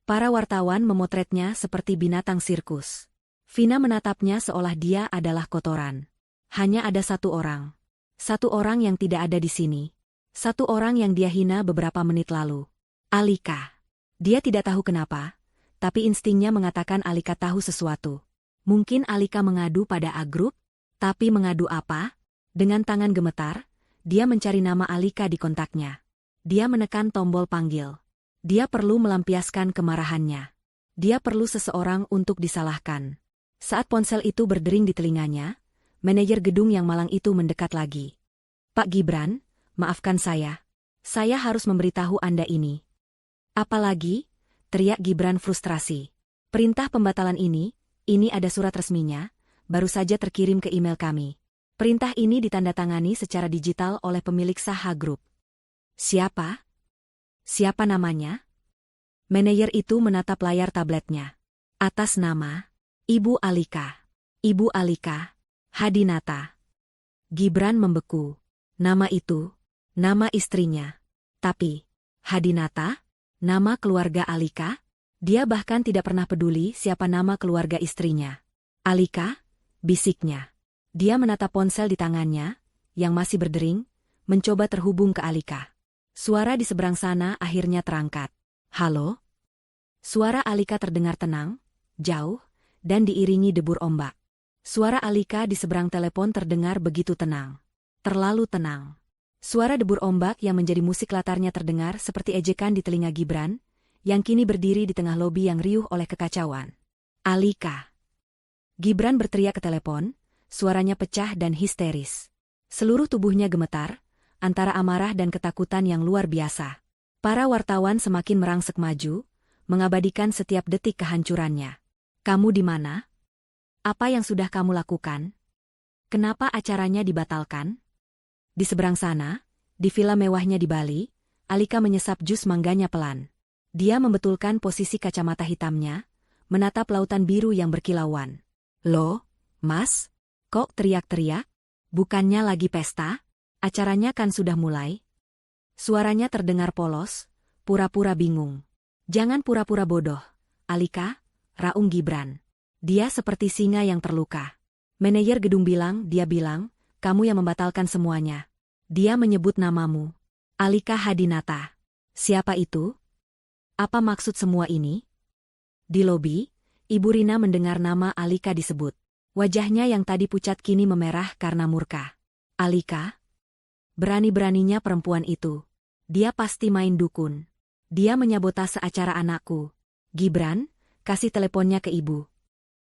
Para wartawan memotretnya seperti binatang sirkus. Vina menatapnya seolah dia adalah kotoran. Hanya ada satu orang. Satu orang yang tidak ada di sini. Satu orang yang dia hina beberapa menit lalu. Alika. Dia tidak tahu kenapa, tapi instingnya mengatakan Alika tahu sesuatu. Mungkin Alika mengadu pada A Group, tapi mengadu apa? Dengan tangan gemetar, dia mencari nama Alika di kontaknya. Dia menekan tombol panggil. Dia perlu melampiaskan kemarahannya. Dia perlu seseorang untuk disalahkan. Saat ponsel itu berdering di telinganya, manajer gedung yang malang itu mendekat lagi. Pak Gibran, maafkan saya. Saya harus memberitahu Anda ini. Apalagi? Teriak Gibran frustrasi. Perintah pembatalan ini ada surat resminya, baru saja terkirim ke email kami. Perintah ini ditandatangani secara digital oleh pemilik sah Group. Siapa? Siapa namanya? Manajer itu menatap layar tabletnya. Atas nama Ibu Alika. Ibu Alika Hadinata. Gibran membeku. Nama itu, nama istrinya. Tapi, Hadinata? Nama keluarga Alika? Dia bahkan tidak pernah peduli siapa nama keluarga istrinya. Alika? Bisiknya. Dia menatap ponsel di tangannya, yang masih berdering, mencoba terhubung ke Alika. Suara di seberang sana akhirnya terangkat. Halo? Suara Alika terdengar tenang, jauh, dan diiringi debur ombak. Suara Alika di seberang telepon terdengar begitu tenang. Terlalu tenang. Suara debur ombak yang menjadi musik latarnya terdengar seperti ejekan di telinga Gibran, yang kini berdiri di tengah lobi yang riuh oleh kekacauan. Alika. Gibran berteriak ke telepon, suaranya pecah dan histeris. Seluruh tubuhnya gemetar, antara amarah dan ketakutan yang luar biasa. Para wartawan semakin merangsek maju, mengabadikan setiap detik kehancurannya. Kamu di mana? Apa yang sudah kamu lakukan? Kenapa acaranya dibatalkan? Di seberang sana, di villa mewahnya di Bali, Alika menyesap jus mangganya pelan. Dia membetulkan posisi kacamata hitamnya, menatap lautan biru yang berkilauan. Loh, Mas? Kok teriak-teriak? Bukannya lagi pesta? Acaranya kan sudah mulai? Suaranya terdengar polos, pura-pura bingung. Jangan pura-pura bodoh, Alika, raung Gibran. Dia seperti singa yang terluka. Manajer gedung bilang, kamu yang membatalkan semuanya. Dia menyebut namamu. Alika Hadinata. Siapa itu? Apa maksud semua ini? Di lobi, Ibu Rina mendengar nama Alika disebut. Wajahnya yang tadi pucat kini memerah karena murka. Alika? Berani-beraninya perempuan itu. Dia pasti main dukun. Dia menyabotase acara anakku. Gibran, kasih teleponnya ke ibu.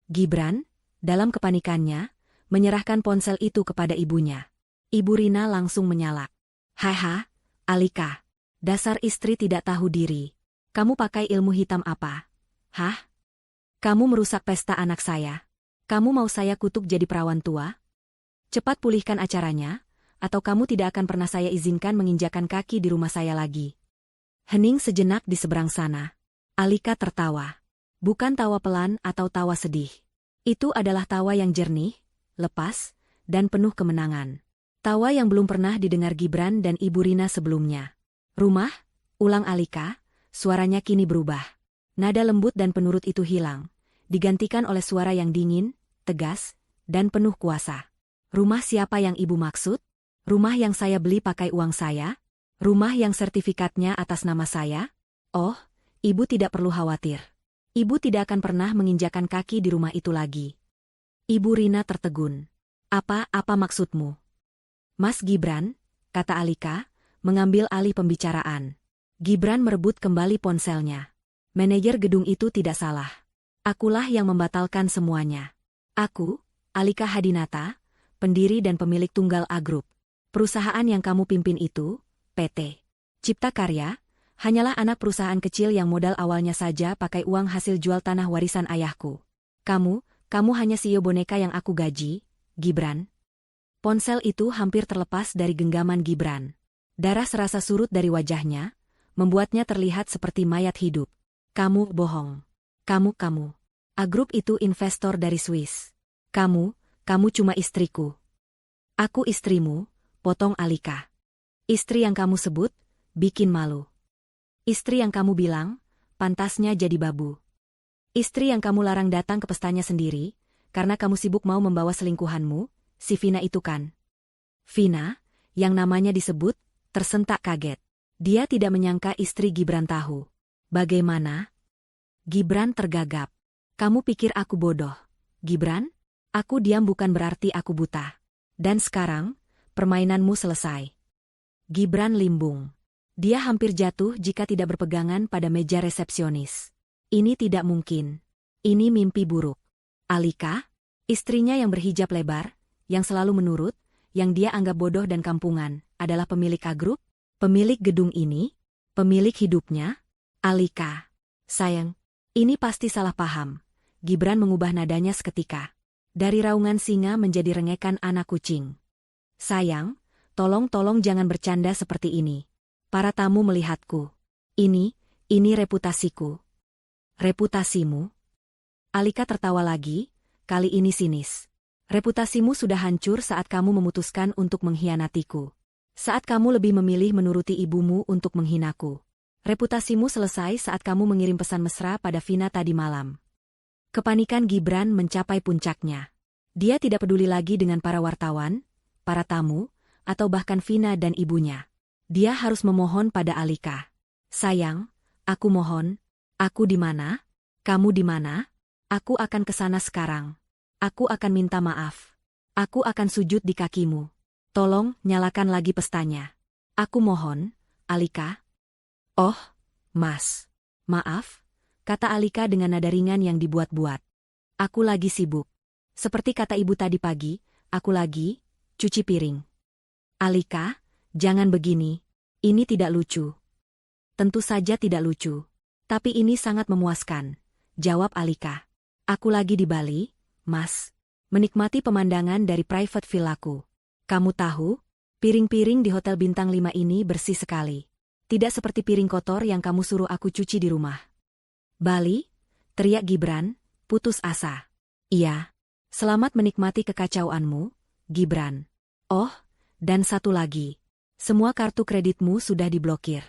Gibran, dalam kepanikannya, menyerahkan ponsel itu kepada ibunya. Ibu Rina langsung menyalak. Haha, Alika. Dasar istri tidak tahu diri. Kamu pakai ilmu hitam apa? Hah? Kamu merusak pesta anak saya. Kamu mau saya kutuk jadi perawan tua? Cepat pulihkan acaranya, atau kamu tidak akan pernah saya izinkan menginjakan kaki di rumah saya lagi. Hening sejenak di seberang sana. Alika tertawa. Bukan tawa pelan atau tawa sedih. Itu adalah tawa yang jernih, lepas, dan penuh kemenangan. Tawa yang belum pernah didengar Gibran dan Ibu Rina sebelumnya. Rumah, ulang Alika, suaranya kini berubah. Nada lembut dan penurut itu hilang, digantikan oleh suara yang dingin, tegas, dan penuh kuasa. Rumah siapa yang ibu maksud? Rumah yang saya beli pakai uang saya? Rumah yang sertifikatnya atas nama saya? Oh, ibu tidak perlu khawatir. Ibu tidak akan pernah menginjakan kaki di rumah itu lagi. Ibu Rina tertegun. Apa maksudmu? Mas Gibran, kata Alika, mengambil alih pembicaraan. Gibran merebut kembali ponselnya. Manajer gedung itu tidak salah. Akulah yang membatalkan semuanya. Aku, Alika Hadinata, pendiri dan pemilik Tunggal A Group. Perusahaan yang kamu pimpin itu, PT Cipta Karya, hanyalah anak perusahaan kecil yang modal awalnya saja pakai uang hasil jual tanah warisan ayahku. Kamu hanya CEO boneka yang aku gaji, Gibran. Ponsel itu hampir terlepas dari genggaman Gibran. Darah serasa surut dari wajahnya, membuatnya terlihat seperti mayat hidup. Kamu bohong. Kamu. A Group itu investor dari Swiss. Kamu cuma istriku. Aku istrimu, potong Alika. Istri yang kamu sebut, bikin malu. Istri yang kamu bilang, pantasnya jadi babu. Istri yang kamu larang datang ke pestanya sendiri, karena kamu sibuk mau membawa selingkuhanmu, si Vina itu kan. Vina, yang namanya disebut, tersentak kaget. Dia tidak menyangka istri Gibran tahu. Bagaimana? Gibran tergagap. Kamu pikir aku bodoh, Gibran? Aku diam bukan berarti aku buta. Dan sekarang, permainanmu selesai. Gibran limbung. Dia hampir jatuh jika tidak berpegangan pada meja resepsionis. Ini tidak mungkin. Ini mimpi buruk. Alika, istrinya yang berhijab lebar, yang selalu menurut, yang dia anggap bodoh dan kampungan, adalah pemilik A Group? Pemilik gedung ini? Pemilik hidupnya? Alika. Sayang, ini pasti salah paham. Gibran mengubah nadanya seketika. Dari raungan singa menjadi rengekan anak kucing. Sayang, tolong jangan bercanda seperti ini. Para tamu melihatku. Ini reputasiku. Reputasimu? Alika tertawa lagi, kali ini sinis. Reputasimu sudah hancur saat kamu memutuskan untuk mengkhianatiku. Saat kamu lebih memilih menuruti ibumu untuk menghinaku. Reputasimu selesai saat kamu mengirim pesan mesra pada Vina tadi malam. Kepanikan Gibran mencapai puncaknya. Dia tidak peduli lagi dengan para wartawan, para tamu, atau bahkan Vina dan ibunya. Dia harus memohon pada Alika. Sayang, aku mohon, aku di mana? Kamu di mana? Aku akan ke sana sekarang. Aku akan minta maaf. Aku akan sujud di kakimu. Tolong, nyalakan lagi pestanya. Aku mohon, Alika. Oh, Mas. Maaf, kata Alika dengan nada ringan yang dibuat-buat. Aku lagi sibuk. Seperti kata ibu tadi pagi, aku lagi cuci piring. Alika, jangan begini. Ini tidak lucu. Tentu saja tidak lucu. Tapi ini sangat memuaskan, jawab Alika. Aku lagi di Bali, Mas. Menikmati pemandangan dari private villaku. Kamu tahu, piring-piring di Hotel Bintang 5 ini bersih sekali. Tidak seperti piring kotor yang kamu suruh aku cuci di rumah. Bali? Teriak Gibran, putus asa. Iya. Selamat menikmati kekacauanmu, Gibran. Oh, dan satu lagi. Semua kartu kreditmu sudah diblokir.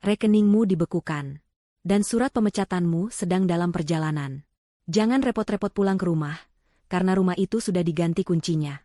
Rekeningmu dibekukan. Dan surat pemecatanmu sedang dalam perjalanan. Jangan repot-repot pulang ke rumah, karena rumah itu sudah diganti kuncinya.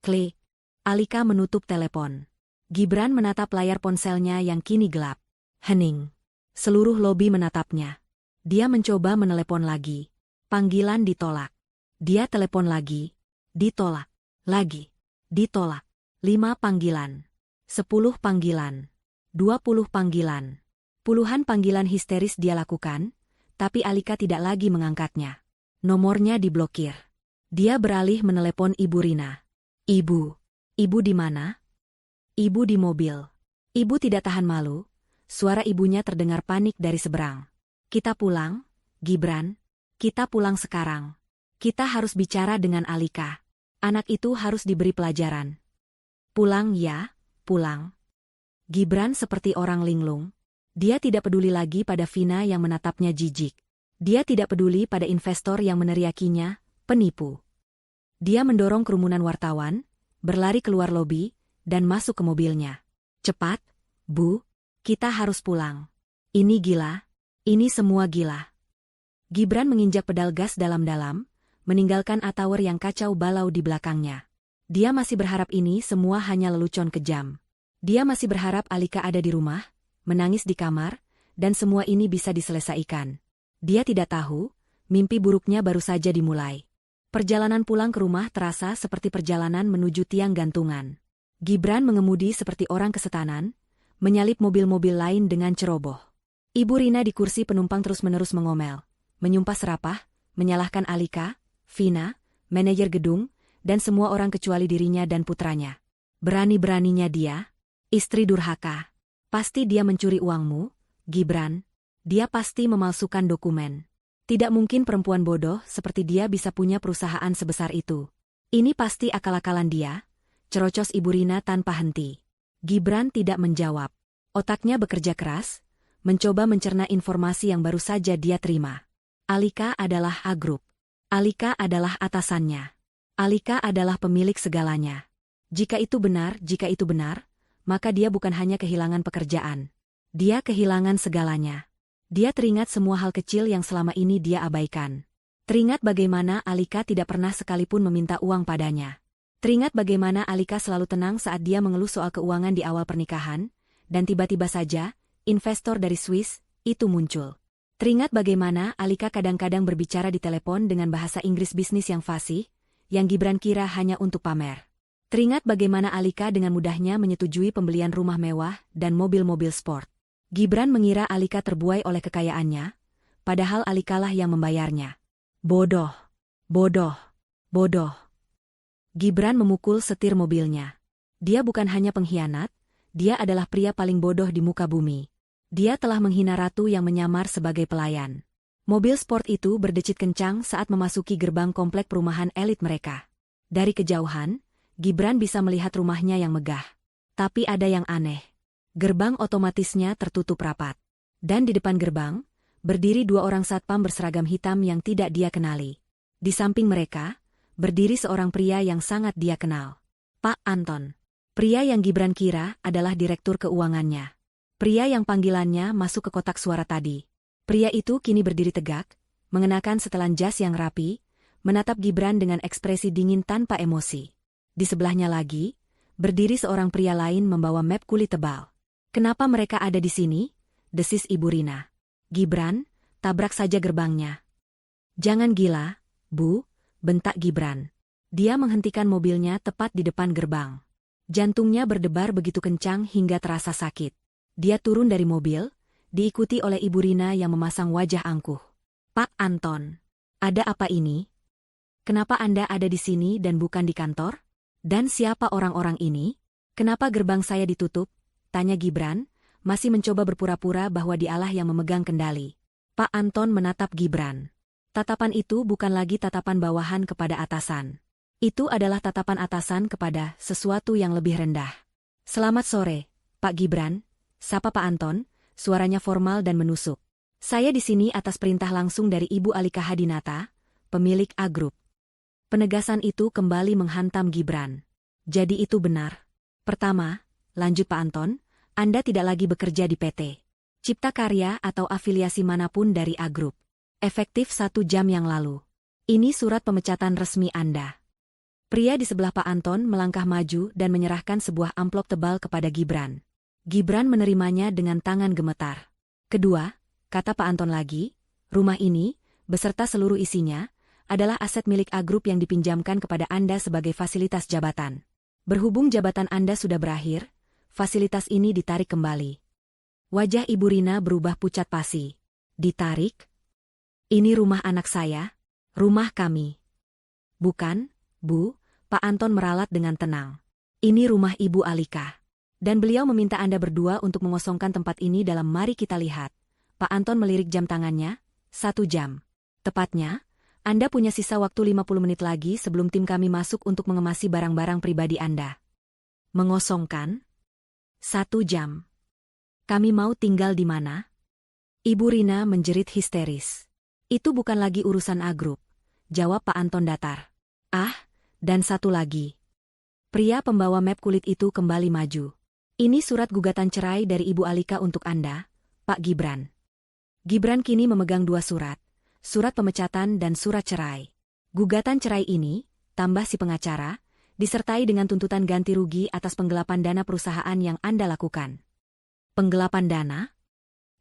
Klik. Alika menutup telepon. Gibran menatap layar ponselnya yang kini gelap. Hening. Seluruh lobi menatapnya. Dia mencoba menelepon lagi. Panggilan ditolak. Dia telepon lagi. Ditolak. Lagi. Ditolak. 5 panggilan. 10 panggilan. 20 panggilan. Puluhan panggilan histeris dia lakukan, tapi Alika tidak lagi mengangkatnya. Nomornya diblokir. Dia beralih menelepon Ibu Rina. Ibu. Ibu di mana? Ibu di mobil. Ibu tidak tahan malu. Suara ibunya terdengar panik dari seberang. Kita pulang, Gibran. Kita pulang sekarang. Kita harus bicara dengan Alika. Anak itu harus diberi pelajaran. Pulang ya, pulang. Gibran seperti orang linglung. Dia tidak peduli lagi pada Vina yang menatapnya jijik. Dia tidak peduli pada investor yang meneriakinya, penipu. Dia mendorong kerumunan wartawan, berlari keluar lobi, dan masuk ke mobilnya. Cepat, Bu, kita harus pulang. Ini gila, ini semua gila. Gibran menginjak pedal gas dalam-dalam, meninggalkan Atauer yang kacau balau di belakangnya. Dia masih berharap ini semua hanya lelucon kejam. Dia masih berharap Alika ada di rumah, menangis di kamar, dan semua ini bisa diselesaikan. Dia tidak tahu, mimpi buruknya baru saja dimulai. Perjalanan pulang ke rumah terasa seperti perjalanan menuju tiang gantungan. Gibran mengemudi seperti orang kesetanan, menyalip mobil-mobil lain dengan ceroboh. Ibu Rina di kursi penumpang terus-menerus mengomel, menyumpah serapah, menyalahkan Alika, Vina, manajer gedung, dan semua orang kecuali dirinya dan putranya. Berani-beraninya dia, istri durhaka. Pasti dia mencuri uangmu, Gibran. Dia pasti memalsukan dokumen. Tidak mungkin perempuan bodoh seperti dia bisa punya perusahaan sebesar itu. Ini pasti akal-akalan dia, cerocos Ibu Rina tanpa henti. Gibran tidak menjawab. Otaknya bekerja keras, mencoba mencerna informasi yang baru saja dia terima. Alika adalah A Group. Alika adalah atasannya. Alika adalah pemilik segalanya. Jika itu benar, maka dia bukan hanya kehilangan pekerjaan. Dia kehilangan segalanya. Dia teringat semua hal kecil yang selama ini dia abaikan. Teringat bagaimana Alika tidak pernah sekalipun meminta uang padanya. Teringat bagaimana Alika selalu tenang saat dia mengeluh soal keuangan di awal pernikahan, dan tiba-tiba saja, investor dari Swiss, itu muncul. Teringat bagaimana Alika kadang-kadang berbicara di telepon dengan bahasa Inggris bisnis yang fasih, yang Gibran kira hanya untuk pamer. Teringat bagaimana Alika dengan mudahnya menyetujui pembelian rumah mewah dan mobil-mobil sport. Gibran mengira Alika terbuai oleh kekayaannya, padahal Alikalah yang membayarnya. Bodoh, bodoh, bodoh. Gibran memukul setir mobilnya. Dia bukan hanya pengkhianat, dia adalah pria paling bodoh di muka bumi. Dia telah menghina ratu yang menyamar sebagai pelayan. Mobil sport itu berdecit kencang saat memasuki gerbang komplek perumahan elit mereka. Dari kejauhan, Gibran bisa melihat rumahnya yang megah. Tapi ada yang aneh. Gerbang otomatisnya tertutup rapat. Dan di depan gerbang, berdiri dua orang satpam berseragam hitam yang tidak dia kenali. Di samping mereka, berdiri seorang pria yang sangat dia kenal. Pak Anton. Pria yang Gibran kira adalah direktur keuangannya. Pria yang panggilannya masuk ke kotak suara tadi. Pria itu kini berdiri tegak, mengenakan setelan jas yang rapi, menatap Gibran dengan ekspresi dingin tanpa emosi. Di sebelahnya lagi, berdiri seorang pria lain membawa map kulit tebal. Kenapa mereka ada di sini? Desis Ibu Rina. Gibran, tabrak saja gerbangnya. Jangan gila, Bu, bentak Gibran. Dia menghentikan mobilnya tepat di depan gerbang. Jantungnya berdebar begitu kencang hingga terasa sakit. Dia turun dari mobil, diikuti oleh Ibu Rina yang memasang wajah angkuh. Pak Anton, ada apa ini? Kenapa Anda ada di sini dan bukan di kantor? Dan siapa orang-orang ini? Kenapa gerbang saya ditutup? Tanya Gibran, masih mencoba berpura-pura bahwa dialah yang memegang kendali. Pak Anton menatap Gibran. Tatapan itu bukan lagi tatapan bawahan kepada atasan. Itu adalah tatapan atasan kepada sesuatu yang lebih rendah. Selamat sore, Pak Gibran, sapa Pak Anton, suaranya formal dan menusuk. Saya di sini atas perintah langsung dari Ibu Alika Hadinata, pemilik A Group. Penegasan itu kembali menghantam Gibran. Jadi itu benar. Pertama, lanjut Pak Anton, Anda tidak lagi bekerja di PT Cipta Karya atau afiliasi manapun dari A Group. Efektif 1 jam yang lalu. Ini surat pemecatan resmi Anda. Pria di sebelah Pak Anton melangkah maju dan menyerahkan sebuah amplop tebal kepada Gibran. Gibran menerimanya dengan tangan gemetar. Kedua, kata Pak Anton lagi, rumah ini, beserta seluruh isinya, adalah aset milik A Group yang dipinjamkan kepada Anda sebagai fasilitas jabatan. Berhubung jabatan Anda sudah berakhir, fasilitas ini ditarik kembali. Wajah Ibu Rina berubah pucat pasi. Ditarik? Ini rumah anak saya, rumah kami. Bukan, Bu, Pak Anton meralat dengan tenang. Ini rumah Ibu Alika. Dan beliau meminta Anda berdua untuk mengosongkan tempat ini dalam mari kita lihat. Pak Anton melirik jam tangannya, 1 jam. Tepatnya, Anda punya sisa waktu 50 menit lagi sebelum tim kami masuk untuk mengemasi barang-barang pribadi Anda. Mengosongkan? 1 jam. Kami mau tinggal di mana? Ibu Rina menjerit histeris. Itu bukan lagi urusan A-Group, jawab Pak Anton datar. Ah, dan satu lagi. Pria pembawa map kulit itu kembali maju. Ini surat gugatan cerai dari Ibu Alika untuk Anda, Pak Gibran. Gibran kini memegang 2 surat, surat pemecatan dan surat cerai. Gugatan cerai ini, tambah si pengacara, disertai dengan tuntutan ganti rugi atas penggelapan dana perusahaan yang Anda lakukan. Penggelapan dana?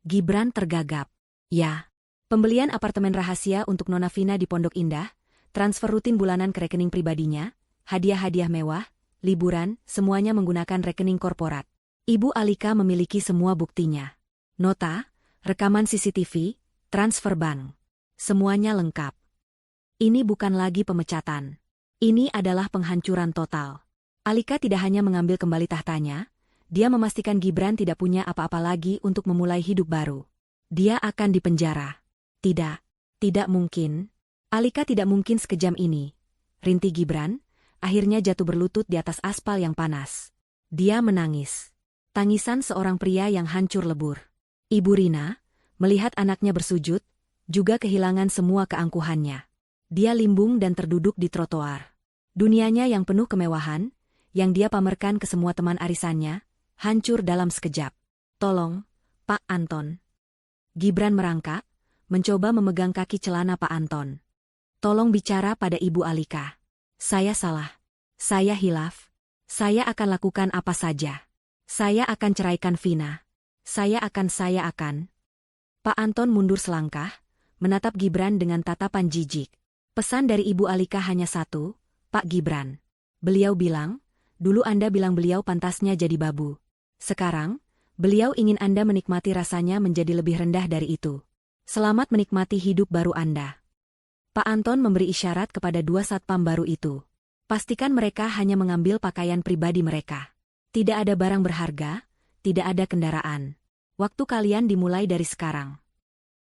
Gibran tergagap. Ya, pembelian apartemen rahasia untuk Nona Vina di Pondok Indah, transfer rutin bulanan ke rekening pribadinya, hadiah-hadiah mewah, liburan, semuanya menggunakan rekening korporat. Ibu Alika memiliki semua buktinya. Nota, rekaman CCTV, transfer bank. Semuanya lengkap. Ini bukan lagi pemecatan. Ini adalah penghancuran total. Alika tidak hanya mengambil kembali tahtanya, dia memastikan Gibran tidak punya apa-apa lagi untuk memulai hidup baru. Dia akan dipenjara. Tidak, tidak mungkin. Alika tidak mungkin sekejam ini. Rintih Gibran, akhirnya jatuh berlutut di atas aspal yang panas. Dia menangis. Tangisan seorang pria yang hancur lebur. Ibu Rina, melihat anaknya bersujud, juga kehilangan semua keangkuhannya. Dia limbung dan terduduk di trotoar. Dunianya yang penuh kemewahan, yang dia pamerkan ke semua teman arisannya, hancur dalam sekejap. Tolong, Pak Anton. Gibran merangkak, mencoba memegang kaki celana Pak Anton. Tolong bicara pada Ibu Alika. Saya salah. Saya hilaf. Saya akan lakukan apa saja. Saya akan ceraikan Vina. Saya akan. Pak Anton mundur selangkah, menatap Gibran dengan tatapan jijik. Pesan dari Ibu Alika hanya satu, Pak Gibran. Beliau bilang, dulu Anda bilang beliau pantasnya jadi babu. Sekarang, beliau ingin Anda menikmati rasanya menjadi lebih rendah dari itu. Selamat menikmati hidup baru Anda. Pak Anton memberi isyarat kepada 2 satpam baru itu. Pastikan mereka hanya mengambil pakaian pribadi mereka. Tidak ada barang berharga, tidak ada kendaraan. Waktu kalian dimulai dari sekarang.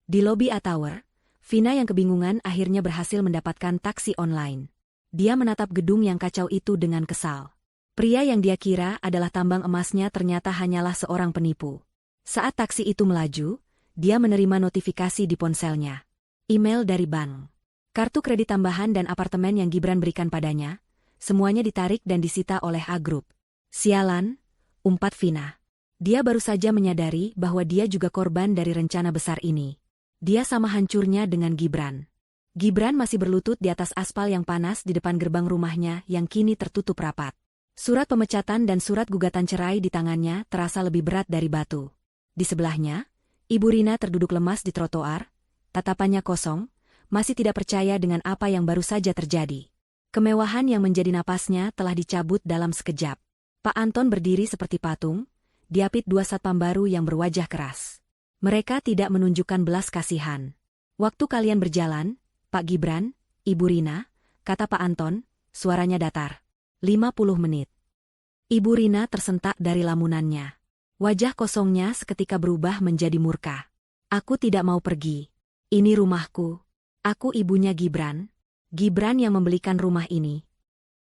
Di lobi A-Tower, Vina yang kebingungan akhirnya berhasil mendapatkan taksi online. Dia menatap gedung yang kacau itu dengan kesal. Pria yang dia kira adalah tambang emasnya ternyata hanyalah seorang penipu. Saat taksi itu melaju, dia menerima notifikasi di ponselnya. Email dari bank. Kartu kredit tambahan dan apartemen yang Gibran berikan padanya, semuanya ditarik dan disita oleh A-Group. Sialan, umpat Vina. Dia baru saja menyadari bahwa dia juga korban dari rencana besar ini. Dia sama hancurnya dengan Gibran. Gibran masih berlutut di atas aspal yang panas di depan gerbang rumahnya yang kini tertutup rapat. Surat pemecatan dan surat gugatan cerai di tangannya terasa lebih berat dari batu. Di sebelahnya, Ibu Rina terduduk lemas di trotoar, tatapannya kosong, masih tidak percaya dengan apa yang baru saja terjadi. Kemewahan yang menjadi napasnya telah dicabut dalam sekejap. Pak Anton berdiri seperti patung, diapit 2 satpam baru yang berwajah keras. Mereka tidak menunjukkan belas kasihan. Waktu kalian berjalan, Pak Gibran, Ibu Rina, kata Pak Anton, suaranya datar. 50 menit. Ibu Rina tersentak dari lamunannya. Wajah kosongnya seketika berubah menjadi murka. Aku tidak mau pergi. Ini rumahku. Aku ibunya Gibran. Gibran yang membelikan rumah ini.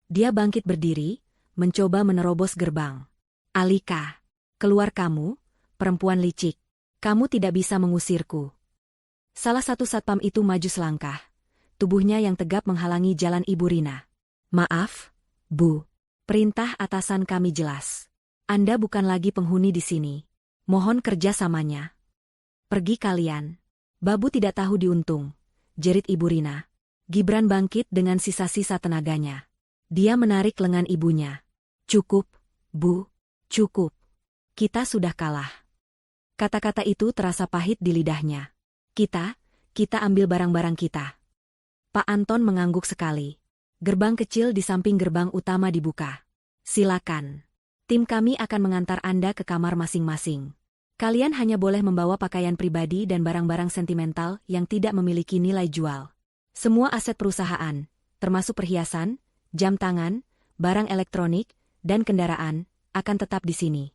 Dia bangkit berdiri, mencoba menerobos gerbang. Alika, keluar kamu, perempuan licik. Kamu tidak bisa mengusirku. Salah satu satpam itu maju selangkah. Tubuhnya yang tegap menghalangi jalan Ibu Rina. Maaf, Bu. Perintah atasan kami jelas. Anda bukan lagi penghuni di sini. Mohon kerjasamanya. Pergi kalian. Babu tidak tahu diuntung, jerit Ibu Rina. Gibran bangkit dengan sisa-sisa tenaganya. Dia menarik lengan ibunya. Cukup, Bu. Cukup. Kita sudah kalah. Kata-kata itu terasa pahit di lidahnya. Kita ambil barang-barang kita. Pak Anton mengangguk sekali. Gerbang kecil di samping gerbang utama dibuka. Silakan. Tim kami akan mengantar Anda ke kamar masing-masing. Kalian hanya boleh membawa pakaian pribadi dan barang-barang sentimental yang tidak memiliki nilai jual. Semua aset perusahaan, termasuk perhiasan, jam tangan, barang elektronik, dan kendaraan, akan tetap di sini.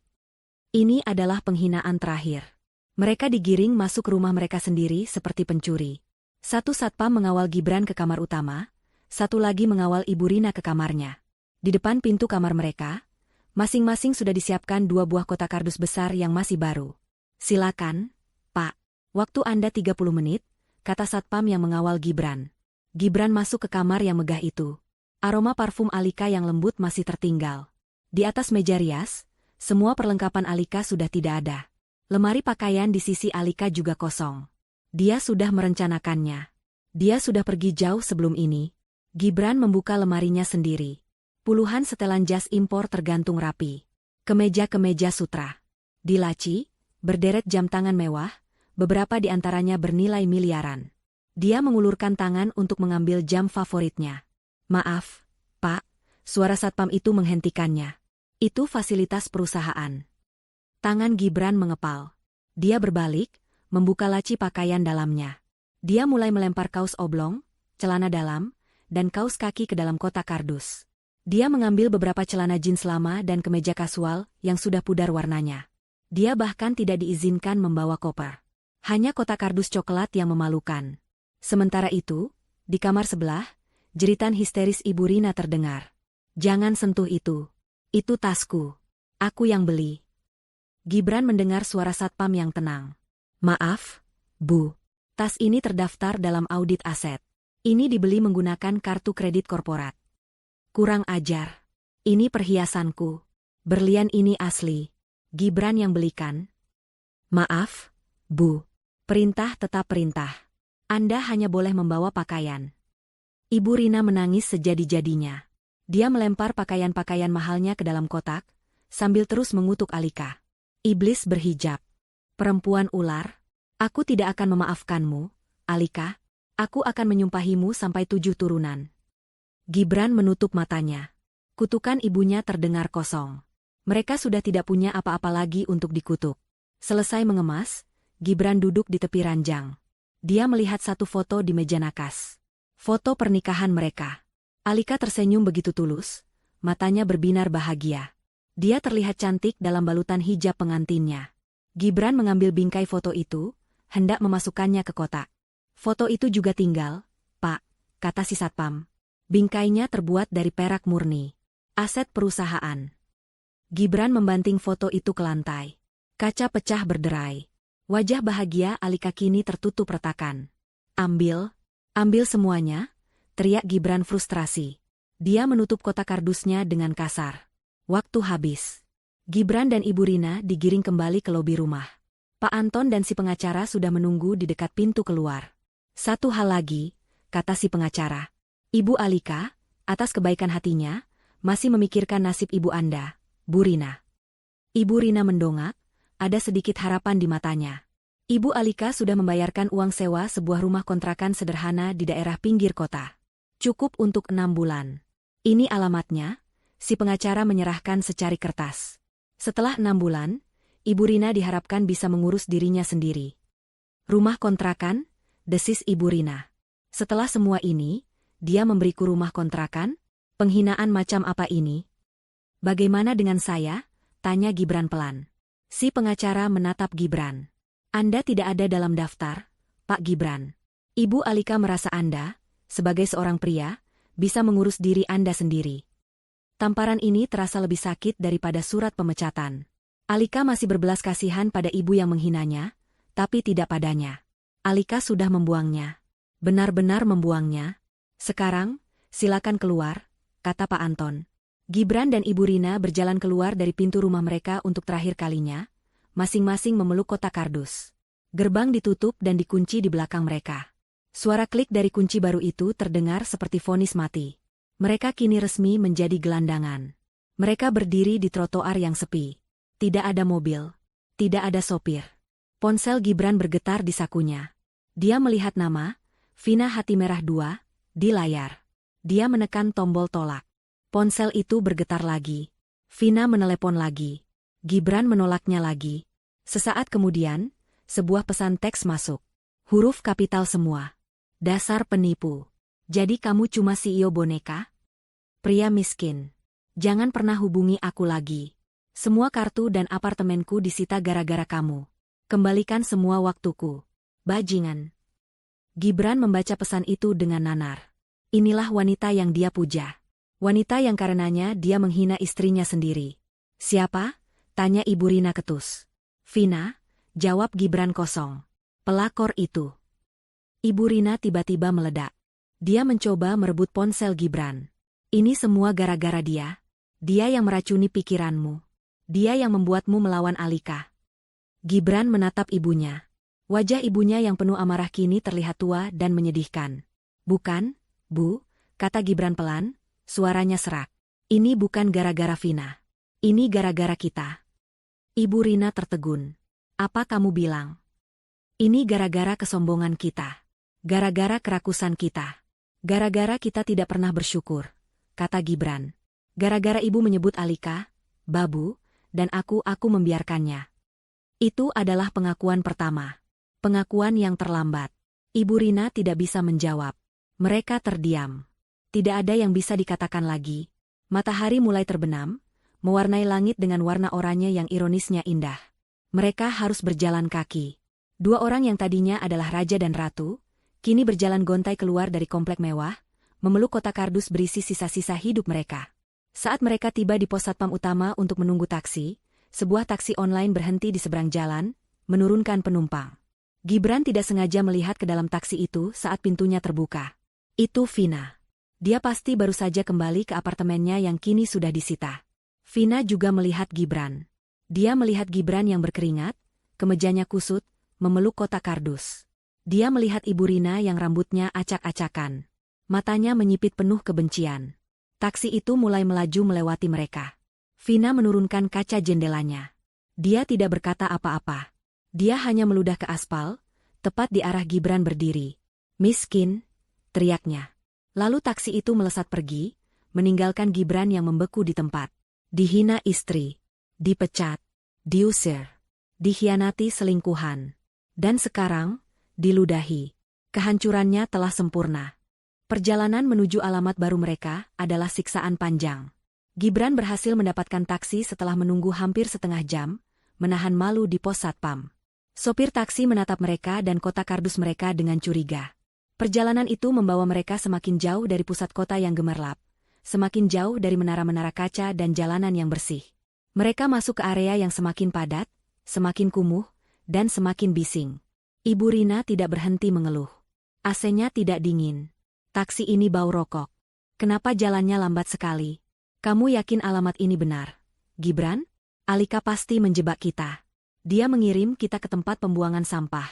Ini adalah penghinaan terakhir. Mereka digiring masuk rumah mereka sendiri seperti pencuri. Satu satpam mengawal Gibran ke kamar utama, satu lagi mengawal Ibu Rina ke kamarnya. Di depan pintu kamar mereka, masing-masing sudah disiapkan 2 buah kotak kardus besar yang masih baru. Silakan, Pak. Waktu Anda 30 menit, kata satpam yang mengawal Gibran. Gibran masuk ke kamar yang megah itu. Aroma parfum Alika yang lembut masih tertinggal. Di atas meja rias, semua perlengkapan Alika sudah tidak ada. Lemari pakaian di sisi Alika juga kosong. Dia sudah merencanakannya. Dia sudah pergi jauh sebelum ini. Gibran membuka lemarinya sendiri. Puluhan setelan jas impor tergantung rapi. Kemeja-kemeja sutra. Di laci, berderet jam tangan mewah, beberapa di antaranya bernilai miliaran. Dia mengulurkan tangan untuk mengambil jam favoritnya. Maaf, Pak, suara satpam itu menghentikannya. Itu fasilitas perusahaan. Tangan Gibran mengepal. Dia berbalik, membuka laci pakaian dalamnya. Dia mulai melempar kaos oblong, celana dalam, dan kaos kaki ke dalam kotak kardus. Dia mengambil beberapa celana jeans lama dan kemeja kasual yang sudah pudar warnanya. Dia bahkan tidak diizinkan membawa koper. Hanya kotak kardus coklat yang memalukan. Sementara itu, di kamar sebelah, jeritan histeris Ibu Rina terdengar. Jangan sentuh itu. Itu tasku. Aku yang beli. Gibran mendengar suara satpam yang tenang. Maaf, Bu. Tas ini terdaftar dalam audit aset. Ini dibeli menggunakan kartu kredit korporat. Kurang ajar. Ini perhiasanku. Berlian ini asli. Gibran yang belikan. Maaf, Bu. Perintah tetap perintah. Anda hanya boleh membawa pakaian. Ibu Rina menangis sejadi-jadinya. Dia melempar pakaian-pakaian mahalnya ke dalam kotak, sambil terus mengutuk Alika. Iblis berhijab. Perempuan ular. Aku tidak akan memaafkanmu, Alika. Aku akan menyumpahimu sampai 7 turunan. Gibran menutup matanya. Kutukan ibunya terdengar kosong. Mereka sudah tidak punya apa-apa lagi untuk dikutuk. Selesai mengemas, Gibran duduk di tepi ranjang. Dia melihat satu foto di meja nakas. Foto pernikahan mereka. Alika tersenyum begitu tulus, matanya berbinar bahagia. Dia terlihat cantik dalam balutan hijab pengantinnya. Gibran mengambil bingkai foto itu, hendak memasukkannya ke kotak. Foto itu juga tinggal, Pak, kata si satpam. Bingkainya terbuat dari perak murni. Aset perusahaan. Gibran membanting foto itu ke lantai. Kaca pecah berderai. Wajah bahagia Alika kini tertutup retakan. Ambil semuanya, teriak Gibran frustrasi. Dia menutup kotak kardusnya dengan kasar. Waktu habis. Gibran dan Ibu Rina digiring kembali ke lobi rumah. Pak Anton dan si pengacara sudah menunggu di dekat pintu keluar. Satu hal lagi, kata si pengacara. Ibu Alika, atas kebaikan hatinya, masih memikirkan nasib ibu Anda, Bu Rina. Ibu Rina mendongak, ada sedikit harapan di matanya. Ibu Alika sudah membayarkan uang sewa sebuah rumah kontrakan sederhana di daerah pinggir kota. Cukup untuk 6 bulan. Ini alamatnya, si pengacara menyerahkan secari kertas. Setelah 6 bulan, Ibu Rina diharapkan bisa mengurus dirinya sendiri. Rumah kontrakan, desis Ibu Rina. Setelah semua ini, dia memberiku rumah kontrakan? Penghinaan macam apa ini? Bagaimana dengan saya? Tanya Gibran pelan. Si pengacara menatap Gibran. Anda tidak ada dalam daftar, Pak Gibran. Ibu Alika merasa Anda, sebagai seorang pria, bisa mengurus diri Anda sendiri. Tamparan ini terasa lebih sakit daripada surat pemecatan. Alika masih berbelas kasihan pada ibu yang menghinanya, tapi tidak padanya. Alika sudah membuangnya. Benar-benar membuangnya. Sekarang, silakan keluar, kata Pak Anton. Gibran dan Ibu Rina berjalan keluar dari pintu rumah mereka untuk terakhir kalinya, masing-masing memeluk kotak kardus. Gerbang ditutup dan dikunci di belakang mereka. Suara klik dari kunci baru itu terdengar seperti vonis mati. Mereka kini resmi menjadi gelandangan. Mereka berdiri di trotoar yang sepi. Tidak ada mobil. Tidak ada sopir. Ponsel Gibran bergetar di sakunya. Dia melihat nama, Vina Hati Merah 2, di layar. Dia menekan tombol tolak. Ponsel itu bergetar lagi. Vina menelepon lagi. Gibran menolaknya lagi. Sesaat kemudian, sebuah pesan teks masuk. Huruf kapital semua. Dasar penipu. Jadi kamu cuma CEO boneka? Pria miskin. Jangan pernah hubungi aku lagi. Semua kartu dan apartemenku disita gara-gara kamu. Kembalikan semua waktuku. Bajingan. Gibran membaca pesan itu dengan nanar. Inilah wanita yang dia puja. Wanita yang karenanya dia menghina istrinya sendiri. Siapa? Tanya Ibu Rina ketus. Vina, jawab Gibran kosong. Pelakor itu. Ibu Rina tiba-tiba meledak. Dia mencoba merebut ponsel Gibran. Ini semua gara-gara dia. Dia yang meracuni pikiranmu. Dia yang membuatmu melawan Alika. Gibran menatap ibunya. Wajah ibunya yang penuh amarah kini terlihat tua dan menyedihkan. Bukan, Bu, kata Gibran pelan, suaranya serak. Ini bukan gara-gara Vina. Ini gara-gara kita. Ibu Rina tertegun. Apa kamu bilang? Ini gara-gara kesombongan kita. Gara-gara kerakusan kita. Gara-gara kita tidak pernah bersyukur, kata Gibran. Gara-gara ibu menyebut Alika, Babu, dan aku membiarkannya. Itu adalah pengakuan pertama. Pengakuan yang terlambat. Ibu Rina tidak bisa menjawab. Mereka terdiam. Tidak ada yang bisa dikatakan lagi. Matahari mulai terbenam, mewarnai langit dengan warna oranye yang ironisnya indah. Mereka harus berjalan kaki. Dua orang yang tadinya adalah raja dan ratu, kini berjalan gontai keluar dari komplek mewah, memeluk kotak kardus berisi sisa-sisa hidup mereka. Saat mereka tiba di pos satpam utama untuk menunggu taksi, sebuah taksi online berhenti di seberang jalan, menurunkan penumpang. Gibran tidak sengaja melihat ke dalam taksi itu saat pintunya terbuka. Itu Vina. Dia pasti baru saja kembali ke apartemennya yang kini sudah disita. Vina juga melihat Gibran. Dia melihat Gibran yang berkeringat, kemejanya kusut, memeluk kotak kardus. Dia melihat Ibu Rina yang rambutnya acak-acakan. Matanya menyipit penuh kebencian. Taksi itu mulai melaju melewati mereka. Vina menurunkan kaca jendelanya. Dia tidak berkata apa-apa. Dia hanya meludah ke aspal, tepat di arah Gibran berdiri. Miskin, teriaknya. Lalu taksi itu melesat pergi, meninggalkan Gibran yang membeku di tempat. Dihina istri, dipecat, diusir, dikhianati selingkuhan. Dan sekarang, diludahi. Kehancurannya telah sempurna. Perjalanan menuju alamat baru mereka adalah siksaan panjang. Gibran berhasil mendapatkan taksi setelah menunggu hampir setengah jam, menahan malu di pos satpam. Sopir taksi menatap mereka dan kotak kardus mereka dengan curiga. Perjalanan itu membawa mereka semakin jauh dari pusat kota yang gemerlap, semakin jauh dari menara-menara kaca dan jalanan yang bersih. Mereka masuk ke area yang semakin padat, semakin kumuh, dan semakin bising. Ibu Rina tidak berhenti mengeluh. AC-nya tidak dingin. Taksi ini bau rokok. Kenapa jalannya lambat sekali? Kamu yakin alamat ini benar, Gibran? Alika pasti menjebak kita. Dia mengirim kita ke tempat pembuangan sampah.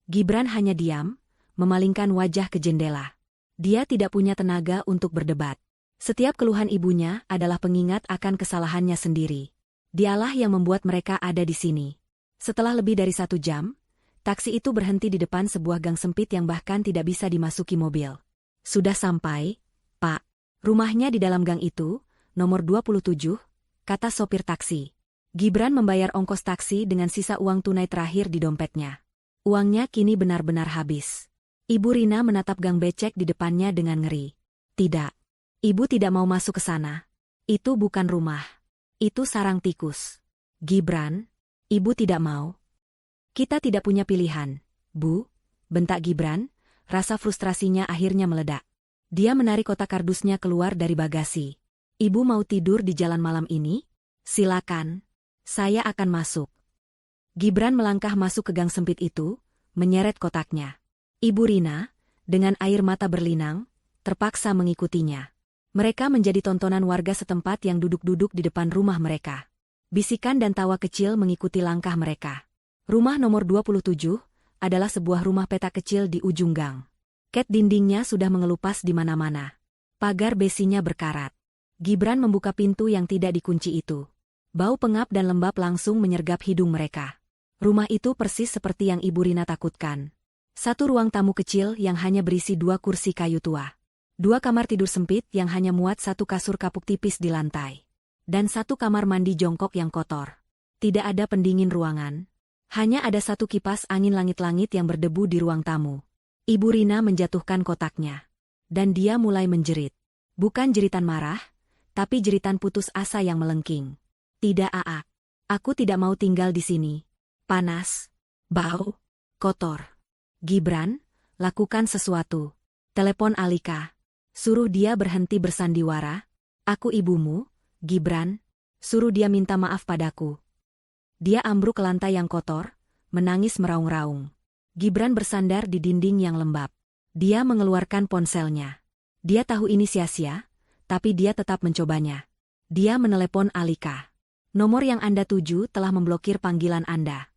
Gibran hanya diam, memalingkan wajah ke jendela. Dia tidak punya tenaga untuk berdebat. Setiap keluhan ibunya adalah pengingat akan kesalahannya sendiri. Dialah yang membuat mereka ada di sini. Setelah lebih dari 1 jam, taksi itu berhenti di depan sebuah gang sempit yang bahkan tidak bisa dimasuki mobil. Sudah sampai, Pak. Rumahnya di dalam gang itu, nomor 27, kata sopir taksi. Gibran membayar ongkos taksi dengan sisa uang tunai terakhir di dompetnya. Uangnya kini benar-benar habis. Ibu Rina menatap gang becek di depannya dengan ngeri. Tidak. Ibu tidak mau masuk ke sana. Itu bukan rumah. Itu sarang tikus. Gibran, ibu tidak mau. Kita tidak punya pilihan, Bu, bentak Gibran, rasa frustrasinya akhirnya meledak. Dia menarik kotak kardusnya keluar dari bagasi. Ibu mau tidur di jalan malam ini? Silakan. Saya akan masuk. Gibran melangkah masuk ke gang sempit itu, menyeret kotaknya. Ibu Rina, dengan air mata berlinang, terpaksa mengikutinya. Mereka menjadi tontonan warga setempat yang duduk-duduk di depan rumah mereka. Bisikan dan tawa kecil mengikuti langkah mereka. Rumah nomor 27 adalah sebuah rumah petak kecil di ujung gang. Ket dindingnya sudah mengelupas di mana-mana. Pagar besinya berkarat. Gibran membuka pintu yang tidak dikunci itu. Bau pengap dan lembab langsung menyergap hidung mereka. Rumah itu persis seperti yang Ibu Rina takutkan. Satu ruang tamu kecil yang hanya berisi 2 kursi kayu tua. 2 kamar tidur sempit yang hanya muat 1 kasur kapuk tipis di lantai. Dan 1 kamar mandi jongkok yang kotor. Tidak ada pendingin ruangan. Hanya ada 1 kipas angin langit-langit yang berdebu di ruang tamu. Ibu Rina menjatuhkan kotaknya. Dan dia mulai menjerit. Bukan jeritan marah, tapi jeritan putus asa yang melengking. Tidak, Aak. Aku tidak mau tinggal di sini. Panas. Bau. Kotor. Gibran, lakukan sesuatu. Telepon Alika. Suruh dia berhenti bersandiwara. Aku ibumu, Gibran. Suruh dia minta maaf padaku. Dia ambruk ke lantai yang kotor, menangis meraung-raung. Gibran bersandar di dinding yang lembab. Dia mengeluarkan ponselnya. Dia tahu ini sia-sia, tapi dia tetap mencobanya. Dia menelepon Alika. Nomor yang Anda tuju telah memblokir panggilan Anda.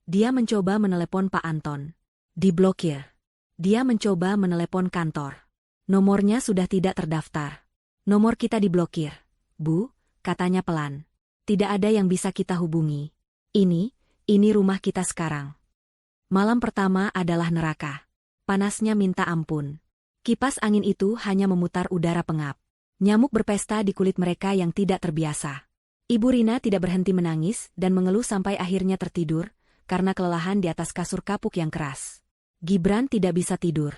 Dia mencoba menelepon Pak Anton. Diblokir. Dia mencoba menelepon kantor. Nomornya sudah tidak terdaftar. Nomor kita diblokir. Bu, katanya pelan. Tidak ada yang bisa kita hubungi. Ini rumah kita sekarang. Malam pertama adalah neraka. Panasnya minta ampun. Kipas angin itu hanya memutar udara pengap. Nyamuk berpesta di kulit mereka yang tidak terbiasa. Ibu Rina tidak berhenti menangis dan mengeluh sampai akhirnya tertidur, karena kelelahan di atas kasur kapuk yang keras. Gibran tidak bisa tidur.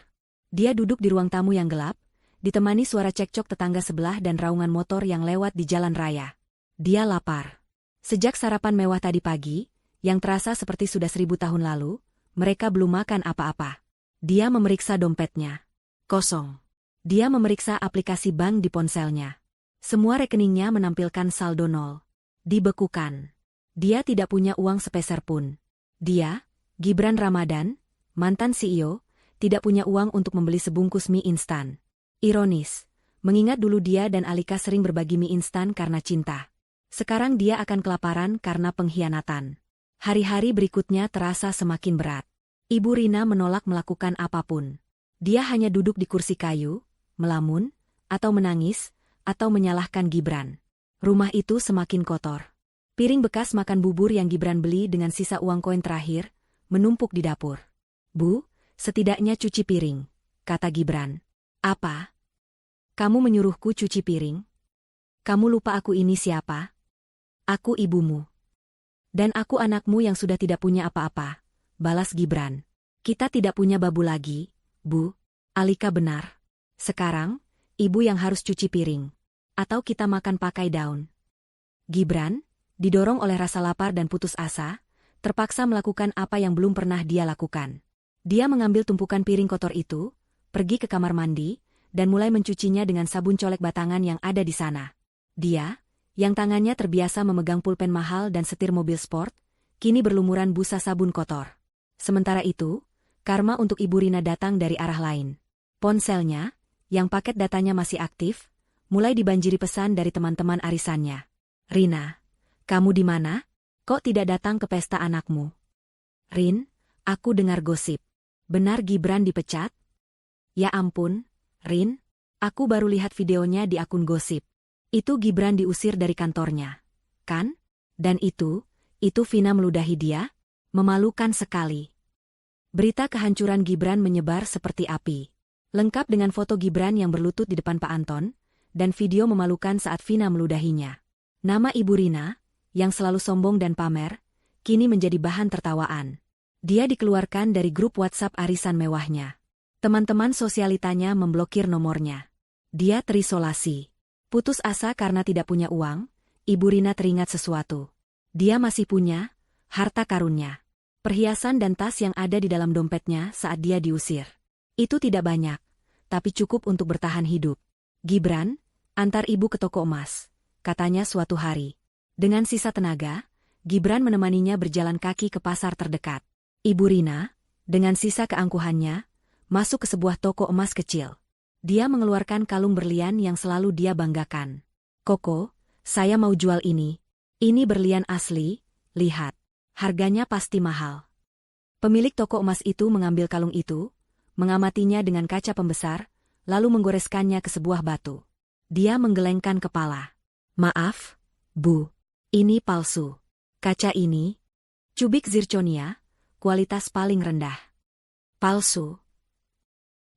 Dia duduk di ruang tamu yang gelap, ditemani suara cekcok tetangga sebelah dan raungan motor yang lewat di jalan raya. Dia lapar. Sejak sarapan mewah tadi pagi, yang terasa seperti sudah 1000 tahun lalu, mereka belum makan apa-apa. Dia memeriksa dompetnya. Kosong. Dia memeriksa aplikasi bank di ponselnya. Semua rekeningnya menampilkan saldo 0. Dibekukan. Dia tidak punya uang sepeser pun. Dia, Gibran Ramadan, mantan CEO, tidak punya uang untuk membeli sebungkus mie instan. Ironis, mengingat dulu dia dan Alika sering berbagi mie instan karena cinta. Sekarang dia akan kelaparan karena pengkhianatan. Hari-hari berikutnya terasa semakin berat. Ibu Rina menolak melakukan apapun. Dia hanya duduk di kursi kayu, melamun, atau menangis, atau menyalahkan Gibran. Rumah itu semakin kotor. Piring bekas makan bubur yang Gibran beli dengan sisa uang koin terakhir, menumpuk di dapur. Bu, setidaknya cuci piring, kata Gibran. Apa? Kamu menyuruhku cuci piring? Kamu lupa aku ini siapa? Aku ibumu. Dan aku anakmu yang sudah tidak punya apa-apa, balas Gibran. Kita tidak punya babu lagi, Bu. Alika benar. Sekarang, ibu yang harus cuci piring. Atau kita makan pakai daun. Gibran, didorong oleh rasa lapar dan putus asa, terpaksa melakukan apa yang belum pernah dia lakukan. Dia mengambil tumpukan piring kotor itu, pergi ke kamar mandi, dan mulai mencucinya dengan sabun colek batangan yang ada di sana. Dia, yang tangannya terbiasa memegang pulpen mahal dan setir mobil sport, kini berlumuran busa sabun kotor. Sementara itu, karma untuk Ibu Rina datang dari arah lain. Ponselnya, yang paket datanya masih aktif, mulai dibanjiri pesan dari teman-teman arisannya. Rina, kamu di mana? Kok tidak datang ke pesta anakmu? Rin, aku dengar gosip. Benar Gibran dipecat? Ya ampun, Rin, aku baru lihat videonya di akun gosip. Itu Gibran diusir dari kantornya. Kan? Dan itu Vina meludahi dia? Memalukan sekali. Berita kehancuran Gibran menyebar seperti api. Lengkap dengan foto Gibran yang berlutut di depan Pak Anton, dan video memalukan saat Vina meludahinya. Nama Ibu Rina, yang selalu sombong dan pamer, kini menjadi bahan tertawaan. Dia dikeluarkan dari grup WhatsApp arisan mewahnya. Teman-teman sosialitanya memblokir nomornya. Dia terisolasi. Putus asa karena tidak punya uang, Ibu Rina teringat sesuatu. Dia masih punya harta karunnya. Perhiasan dan tas yang ada di dalam dompetnya saat dia diusir. Itu tidak banyak, tapi cukup untuk bertahan hidup. Gibran, antar ibu ke toko emas, katanya suatu hari. Dengan sisa tenaga, Gibran menemaninya berjalan kaki ke pasar terdekat. Ibu Rina, dengan sisa keangkuhannya, masuk ke sebuah toko emas kecil. Dia mengeluarkan kalung berlian yang selalu dia banggakan. Koko, saya mau jual ini. Ini berlian asli, lihat. Harganya pasti mahal. Pemilik toko emas itu mengambil kalung itu, mengamatinya dengan kaca pembesar, lalu menggoreskannya ke sebuah batu. Dia menggelengkan kepala. Maaf, Bu. Ini palsu. Kaca ini, cubik zirconia, kualitas paling rendah. Palsu.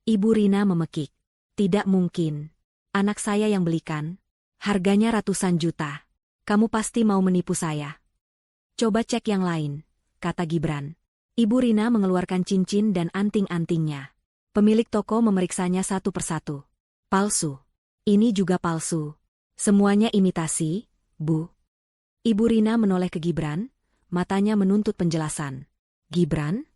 Ibu Rina memekik. Tidak mungkin. Anak saya yang belikan. Harganya ratusan juta. Kamu pasti mau menipu saya. Coba cek yang lain, kata Gibran. Ibu Rina mengeluarkan cincin dan anting-antingnya. Pemilik toko memeriksanya satu persatu. Palsu. Ini juga palsu. Semuanya imitasi, Bu. Ibu Rina menoleh ke Gibran, matanya menuntut penjelasan. Gibran?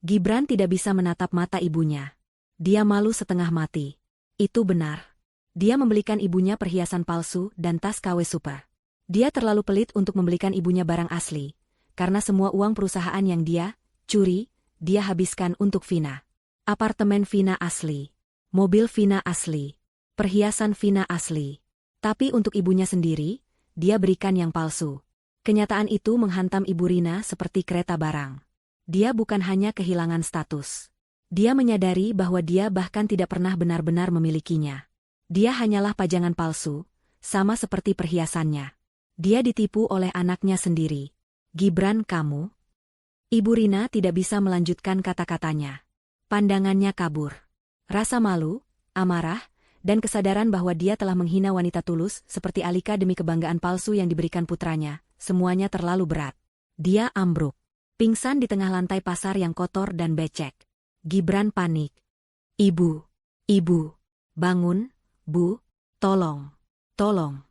Gibran tidak bisa menatap mata ibunya. Dia malu setengah mati. Itu benar. Dia membelikan ibunya perhiasan palsu dan tas KW super. Dia terlalu pelit untuk membelikan ibunya barang asli, karena semua uang perusahaan yang dia curi, dia habiskan untuk Vina. Apartemen Vina asli. Mobil Vina asli. Perhiasan Vina asli. Tapi untuk ibunya sendiri, dia berikan yang palsu. Kenyataan itu menghantam Ibu Rina seperti kereta barang. Dia bukan hanya kehilangan status. Dia menyadari bahwa dia bahkan tidak pernah benar-benar memilikinya. Dia hanyalah pajangan palsu, sama seperti perhiasannya. Dia ditipu oleh anaknya sendiri. Gibran, kamu? Ibu Rina tidak bisa melanjutkan kata-katanya. Pandangannya kabur. Rasa malu, amarah, dan kesadaran bahwa dia telah menghina wanita tulus seperti Alika demi kebanggaan palsu yang diberikan putranya, semuanya terlalu berat. Dia ambruk. Pingsan di tengah lantai pasar yang kotor dan becek. Gibran panik. Ibu. Ibu. Bangun, Bu. Tolong. Tolong.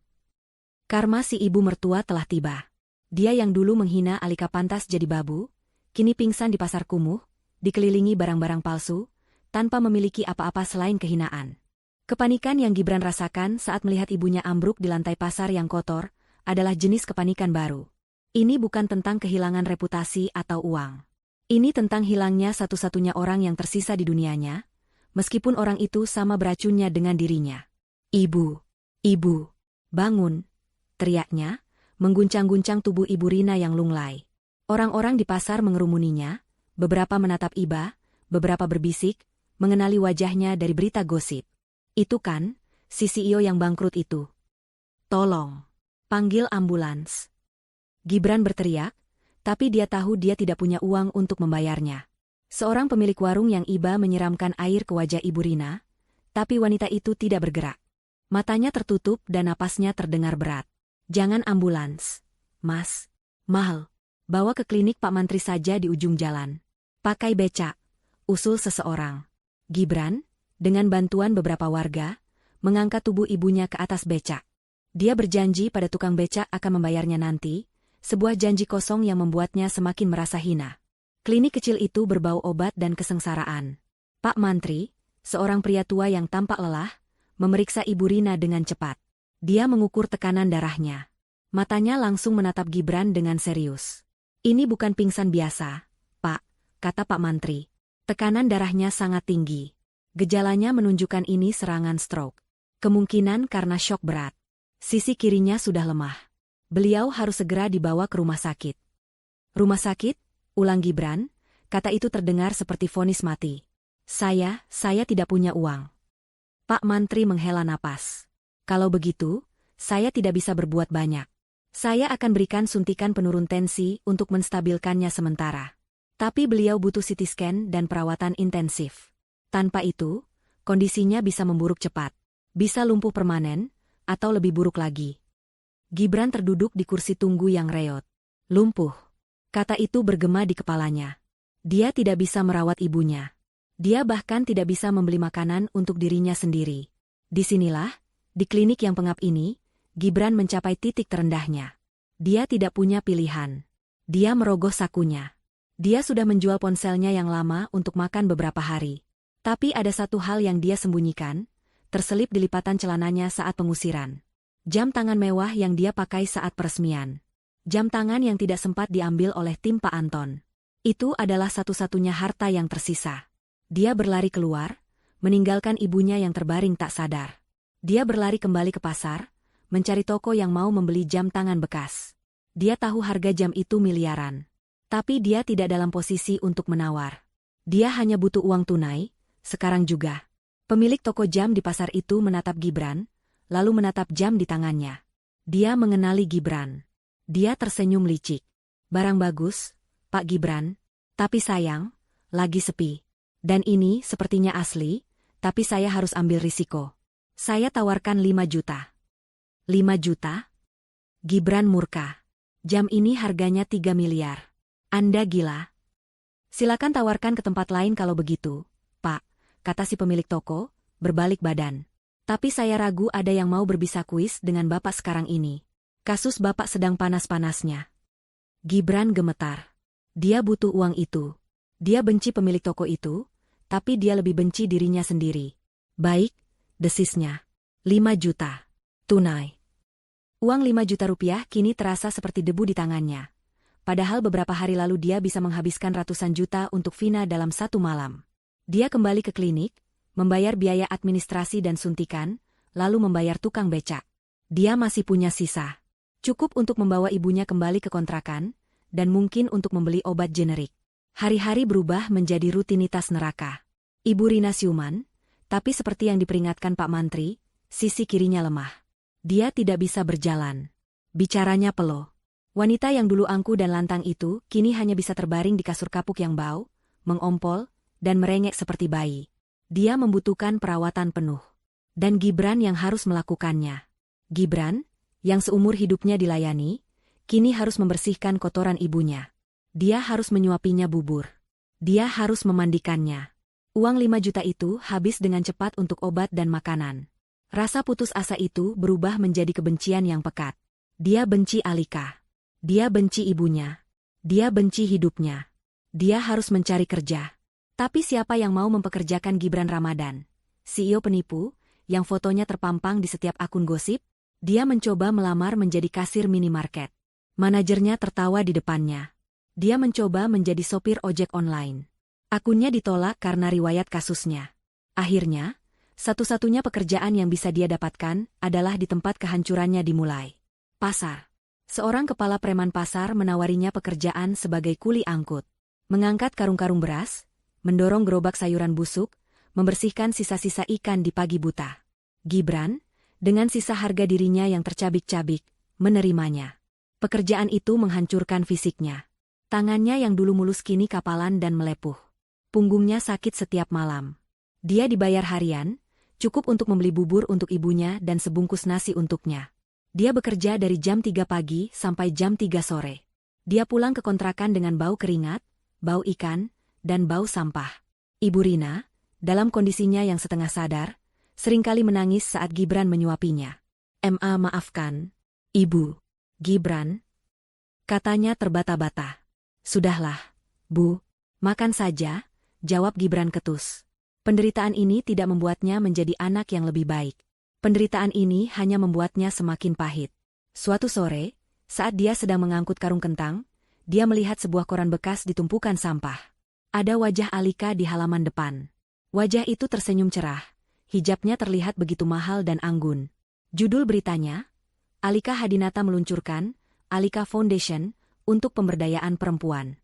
Karma si ibu mertua telah tiba. Dia yang dulu menghina Alika pantas jadi babu, kini pingsan di pasar kumuh, dikelilingi barang-barang palsu, tanpa memiliki apa-apa selain kehinaan. Kepanikan yang Gibran rasakan saat melihat ibunya ambruk di lantai pasar yang kotor, adalah jenis kepanikan baru. Ini bukan tentang kehilangan reputasi atau uang. Ini tentang hilangnya satu-satunya orang yang tersisa di dunianya, meskipun orang itu sama beracunnya dengan dirinya. Ibu, ibu, bangun, teriaknya, mengguncang-guncang tubuh Ibu Rina yang lunglai. Orang-orang di pasar mengerumuninya, beberapa menatap Iba, beberapa berbisik, mengenali wajahnya dari berita gosip. Itu kan, si CEO yang bangkrut itu. Tolong, panggil ambulans. Gibran berteriak, tapi dia tahu dia tidak punya uang untuk membayarnya. Seorang pemilik warung yang Iba menyiramkan air ke wajah Ibu Rina, tapi wanita itu tidak bergerak. Matanya tertutup dan napasnya terdengar berat. Jangan ambulans, Mas. Mahal. Bawa ke klinik Pak Mantri saja di ujung jalan. Pakai becak, usul seseorang. Gibran, dengan bantuan beberapa warga, mengangkat tubuh ibunya ke atas becak. Dia berjanji pada tukang becak akan membayarnya nanti, sebuah janji kosong yang membuatnya semakin merasa hina. Klinik kecil itu berbau obat dan kesengsaraan. Pak Mantri, seorang pria tua yang tampak lelah, memeriksa Ibu Rina dengan cepat. Dia mengukur tekanan darahnya. Matanya langsung menatap Gibran dengan serius. Ini bukan pingsan biasa, Pak, kata Pak Mantri. Tekanan darahnya sangat tinggi. Gejalanya menunjukkan ini serangan stroke. Kemungkinan karena syok berat. Sisi kirinya sudah lemah. Beliau harus segera dibawa ke rumah sakit. Rumah sakit? Ulang Gibran, kata itu terdengar seperti vonis mati. Saya tidak punya uang. Pak Mantri menghela napas. Kalau begitu, saya tidak bisa berbuat banyak. Saya akan berikan suntikan penurun tensi untuk menstabilkannya sementara. Tapi beliau butuh CT scan dan perawatan intensif. Tanpa itu, kondisinya bisa memburuk cepat. Bisa lumpuh permanen, atau lebih buruk lagi. Gibran terduduk di kursi tunggu yang reot. Lumpuh. Kata itu bergema di kepalanya. Dia tidak bisa merawat ibunya. Dia bahkan tidak bisa membeli makanan untuk dirinya sendiri. Disinilah, di klinik yang pengap ini, Gibran mencapai titik terendahnya. Dia tidak punya pilihan. Dia merogoh sakunya. Dia sudah menjual ponselnya yang lama untuk makan beberapa hari. Tapi ada satu hal yang dia sembunyikan, terselip di lipatan celananya saat pengusiran. Jam tangan mewah yang dia pakai saat peresmian. Jam tangan yang tidak sempat diambil oleh tim Pak Anton. Itu adalah satu-satunya harta yang tersisa. Dia berlari keluar, meninggalkan ibunya yang terbaring tak sadar. Dia berlari kembali ke pasar, mencari toko yang mau membeli jam tangan bekas. Dia tahu harga jam itu miliaran. Tapi dia tidak dalam posisi untuk menawar. Dia hanya butuh uang tunai, sekarang juga. Pemilik toko jam di pasar itu menatap Gibran, lalu menatap jam di tangannya. Dia mengenali Gibran. Dia tersenyum licik. Barang bagus, Pak Gibran, tapi sayang, lagi sepi. Dan ini sepertinya asli, tapi saya harus ambil risiko. Saya tawarkan 5 juta. 5 juta? Gibran murka. Jam ini harganya 3 miliar. Anda gila? Silakan tawarkan ke tempat lain kalau begitu, Pak, kata si pemilik toko, berbalik badan. Tapi saya ragu ada yang mau berbisa kuis dengan Bapak sekarang ini. Kasus Bapak sedang panas-panasnya. Gibran gemetar. Dia butuh uang itu. Dia benci pemilik toko itu, tapi dia lebih benci dirinya sendiri. Baik, desisnya. 5 juta. Tunai. Uang 5 juta rupiah kini terasa seperti debu di tangannya. Padahal beberapa hari lalu dia bisa menghabiskan ratusan juta untuk Vina dalam satu malam. Dia kembali ke klinik, membayar biaya administrasi dan suntikan, lalu membayar tukang becak. Dia masih punya sisa. Cukup untuk membawa ibunya kembali ke kontrakan, dan mungkin untuk membeli obat generik. Hari-hari berubah menjadi rutinitas neraka. Ibu Rina siuman, tapi seperti yang diperingatkan Pak Mantri, sisi kirinya lemah. Dia tidak bisa berjalan. Bicaranya peluh. Wanita yang dulu angku dan lantang itu, kini hanya bisa terbaring di kasur kapuk yang bau, mengompol, dan merengek seperti bayi. Dia membutuhkan perawatan penuh. Dan Gibran yang harus melakukannya. Gibran, yang seumur hidupnya dilayani, kini harus membersihkan kotoran ibunya. Dia harus menyuapinya bubur. Dia harus memandikannya. Uang 5 juta itu habis dengan cepat untuk obat dan makanan. Rasa putus asa itu berubah menjadi kebencian yang pekat. Dia benci Alika. Dia benci ibunya. Dia benci hidupnya. Dia harus mencari kerja. Tapi siapa yang mau mempekerjakan Gibran Ramadan? CEO penipu, yang fotonya terpampang di setiap akun gosip? Dia mencoba melamar menjadi kasir minimarket. Manajernya tertawa di depannya. Dia mencoba menjadi sopir ojek online. Akunnya ditolak karena riwayat kasusnya. Akhirnya, satu-satunya pekerjaan yang bisa dia dapatkan adalah di tempat kehancurannya dimulai. Pasar. Seorang kepala preman pasar menawarinya pekerjaan sebagai kuli angkut. Mengangkat karung-karung beras, mendorong gerobak sayuran busuk, membersihkan sisa-sisa ikan di pagi buta. Gibran, dengan sisa harga dirinya yang tercabik-cabik, menerimanya. Pekerjaan itu menghancurkan fisiknya. Tangannya yang dulu mulus kini kapalan dan melepuh. Punggungnya sakit setiap malam. Dia dibayar harian, cukup untuk membeli bubur untuk ibunya dan sebungkus nasi untuknya. Dia bekerja dari jam 3 pagi sampai jam 3 sore. Dia pulang ke kontrakan dengan bau keringat, bau ikan, dan bau sampah. Ibu Rina, dalam kondisinya yang setengah sadar, seringkali menangis saat Gibran menyuapinya. Maafkan, Ibu. Gibran, katanya terbata-bata. Sudahlah, Bu, makan saja, jawab Gibran ketus. Penderitaan ini tidak membuatnya menjadi anak yang lebih baik. Penderitaan ini hanya membuatnya semakin pahit. Suatu sore, saat dia sedang mengangkut karung kentang, dia melihat sebuah koran bekas di tumpukan sampah. Ada wajah Alika di halaman depan. Wajah itu tersenyum cerah, hijabnya terlihat begitu mahal dan anggun. Judul beritanya, Alika Hadinata meluncurkan Alika Foundation untuk pemberdayaan perempuan.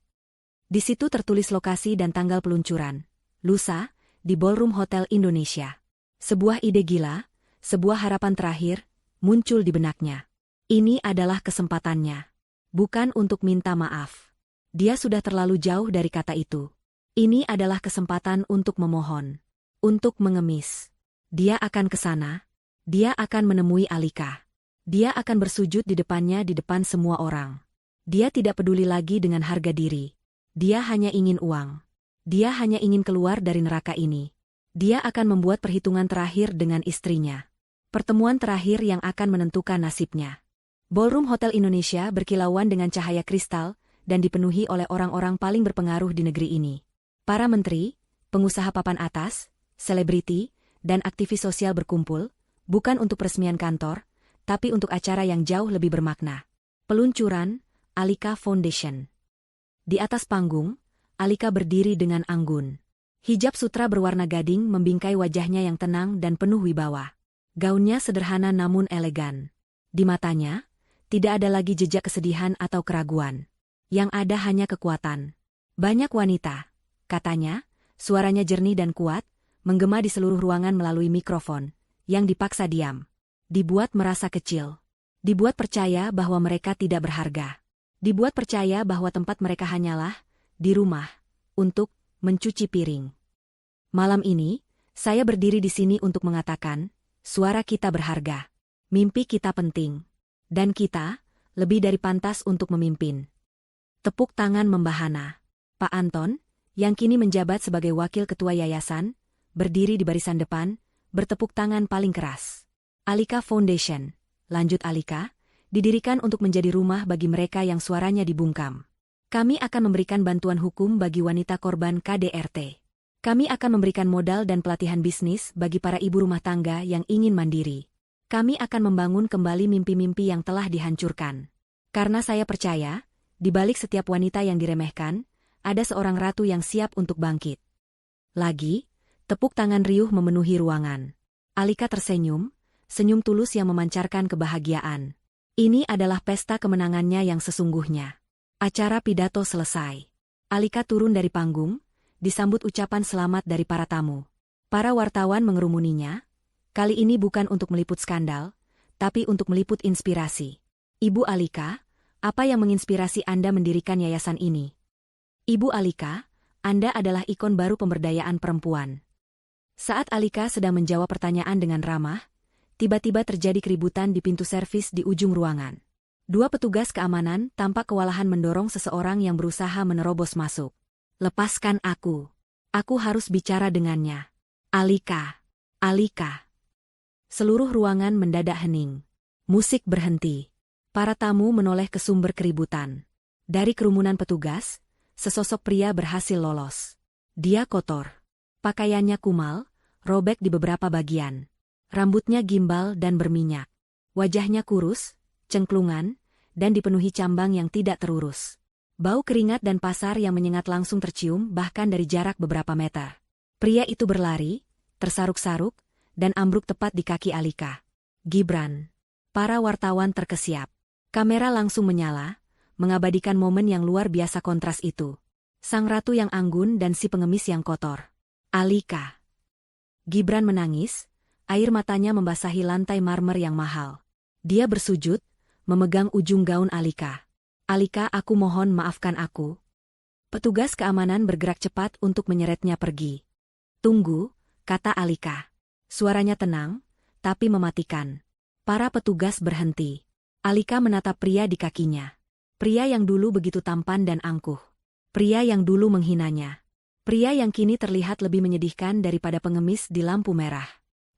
Di situ tertulis lokasi dan tanggal peluncuran. Lusa, di Ballroom Hotel Indonesia. Sebuah ide gila, sebuah harapan terakhir, muncul di benaknya. Ini adalah kesempatannya. Bukan untuk minta maaf. Dia sudah terlalu jauh dari kata itu. Ini adalah kesempatan untuk memohon. Untuk mengemis. Dia akan ke sana. Dia akan menemui Alika. Dia akan bersujud di depannya di depan semua orang. Dia tidak peduli lagi dengan harga diri. Dia hanya ingin uang. Dia hanya ingin keluar dari neraka ini. Dia akan membuat perhitungan terakhir dengan istrinya. Pertemuan terakhir yang akan menentukan nasibnya. Ballroom Hotel Indonesia berkilauan dengan cahaya kristal dan dipenuhi oleh orang-orang paling berpengaruh di negeri ini. Para menteri, pengusaha papan atas, selebriti, dan aktivis sosial berkumpul, bukan untuk peresmian kantor, tapi untuk acara yang jauh lebih bermakna. Peluncuran Alika Foundation. Di atas panggung, Alika berdiri dengan anggun. Hijab sutra berwarna gading membingkai wajahnya yang tenang dan penuh wibawa. Gaunnya sederhana namun elegan. Di matanya, tidak ada lagi jejak kesedihan atau keraguan. Yang ada hanya kekuatan. Banyak wanita, katanya, suaranya jernih dan kuat, menggema di seluruh ruangan melalui mikrofon, yang dipaksa diam. Dibuat merasa kecil. Dibuat percaya bahwa mereka tidak berharga. Dibuat percaya bahwa tempat mereka hanyalah di rumah, untuk mencuci piring. Malam ini, saya berdiri di sini untuk mengatakan, suara kita berharga. Mimpi kita penting. Dan kita, lebih dari pantas untuk memimpin. Tepuk tangan membahana. Pak Anton, yang kini menjabat sebagai wakil ketua yayasan, berdiri di barisan depan, bertepuk tangan paling keras. Alika Foundation, lanjut Alika, didirikan untuk menjadi rumah bagi mereka yang suaranya dibungkam. Kami akan memberikan bantuan hukum bagi wanita korban KDRT. Kami akan memberikan modal dan pelatihan bisnis bagi para ibu rumah tangga yang ingin mandiri. Kami akan membangun kembali mimpi-mimpi yang telah dihancurkan. Karena saya percaya, di balik setiap wanita yang diremehkan, ada seorang ratu yang siap untuk bangkit. Lagi, tepuk tangan riuh memenuhi ruangan. Alika tersenyum, senyum tulus yang memancarkan kebahagiaan. Ini adalah pesta kemenangannya yang sesungguhnya. Acara pidato selesai. Alika turun dari panggung, disambut ucapan selamat dari para tamu. Para wartawan mengerumuninya. Kali ini bukan untuk meliput skandal, tapi untuk meliput inspirasi. Ibu Alika, apa yang menginspirasi Anda mendirikan yayasan ini? Ibu Alika, Anda adalah ikon baru pemberdayaan perempuan. Saat Alika sedang menjawab pertanyaan dengan ramah, tiba-tiba terjadi keributan di pintu servis di ujung ruangan. Dua petugas keamanan tampak kewalahan mendorong seseorang yang berusaha menerobos masuk. Lepaskan aku. Aku harus bicara dengannya. Alika. Alika. Seluruh ruangan mendadak hening. Musik berhenti. Para tamu menoleh ke sumber keributan. Dari kerumunan petugas, sesosok pria berhasil lolos. Dia kotor. Pakaiannya kumal, robek di beberapa bagian. Rambutnya gimbal dan berminyak. Wajahnya kurus, cengklungan, dan dipenuhi cambang yang tidak terurus. Bau keringat dan pasar yang menyengat langsung tercium bahkan dari jarak beberapa meter. Pria itu berlari, tersaruk-saruk, dan ambruk tepat di kaki Alika. Gibran. Para wartawan terkesiap. Kamera langsung menyala, mengabadikan momen yang luar biasa kontras itu. Sang ratu yang anggun dan si pengemis yang kotor. Alika. Gibran menangis, air matanya membasahi lantai marmer yang mahal. Dia bersujud, memegang ujung gaun Alika. Alika, aku mohon maafkan aku. Petugas keamanan bergerak cepat untuk menyeretnya pergi. Tunggu, kata Alika. Suaranya tenang, tapi mematikan. Para petugas berhenti. Alika menatap pria di kakinya. Pria yang dulu begitu tampan dan angkuh. Pria yang dulu menghinanya. Pria yang kini terlihat lebih menyedihkan daripada pengemis di lampu merah.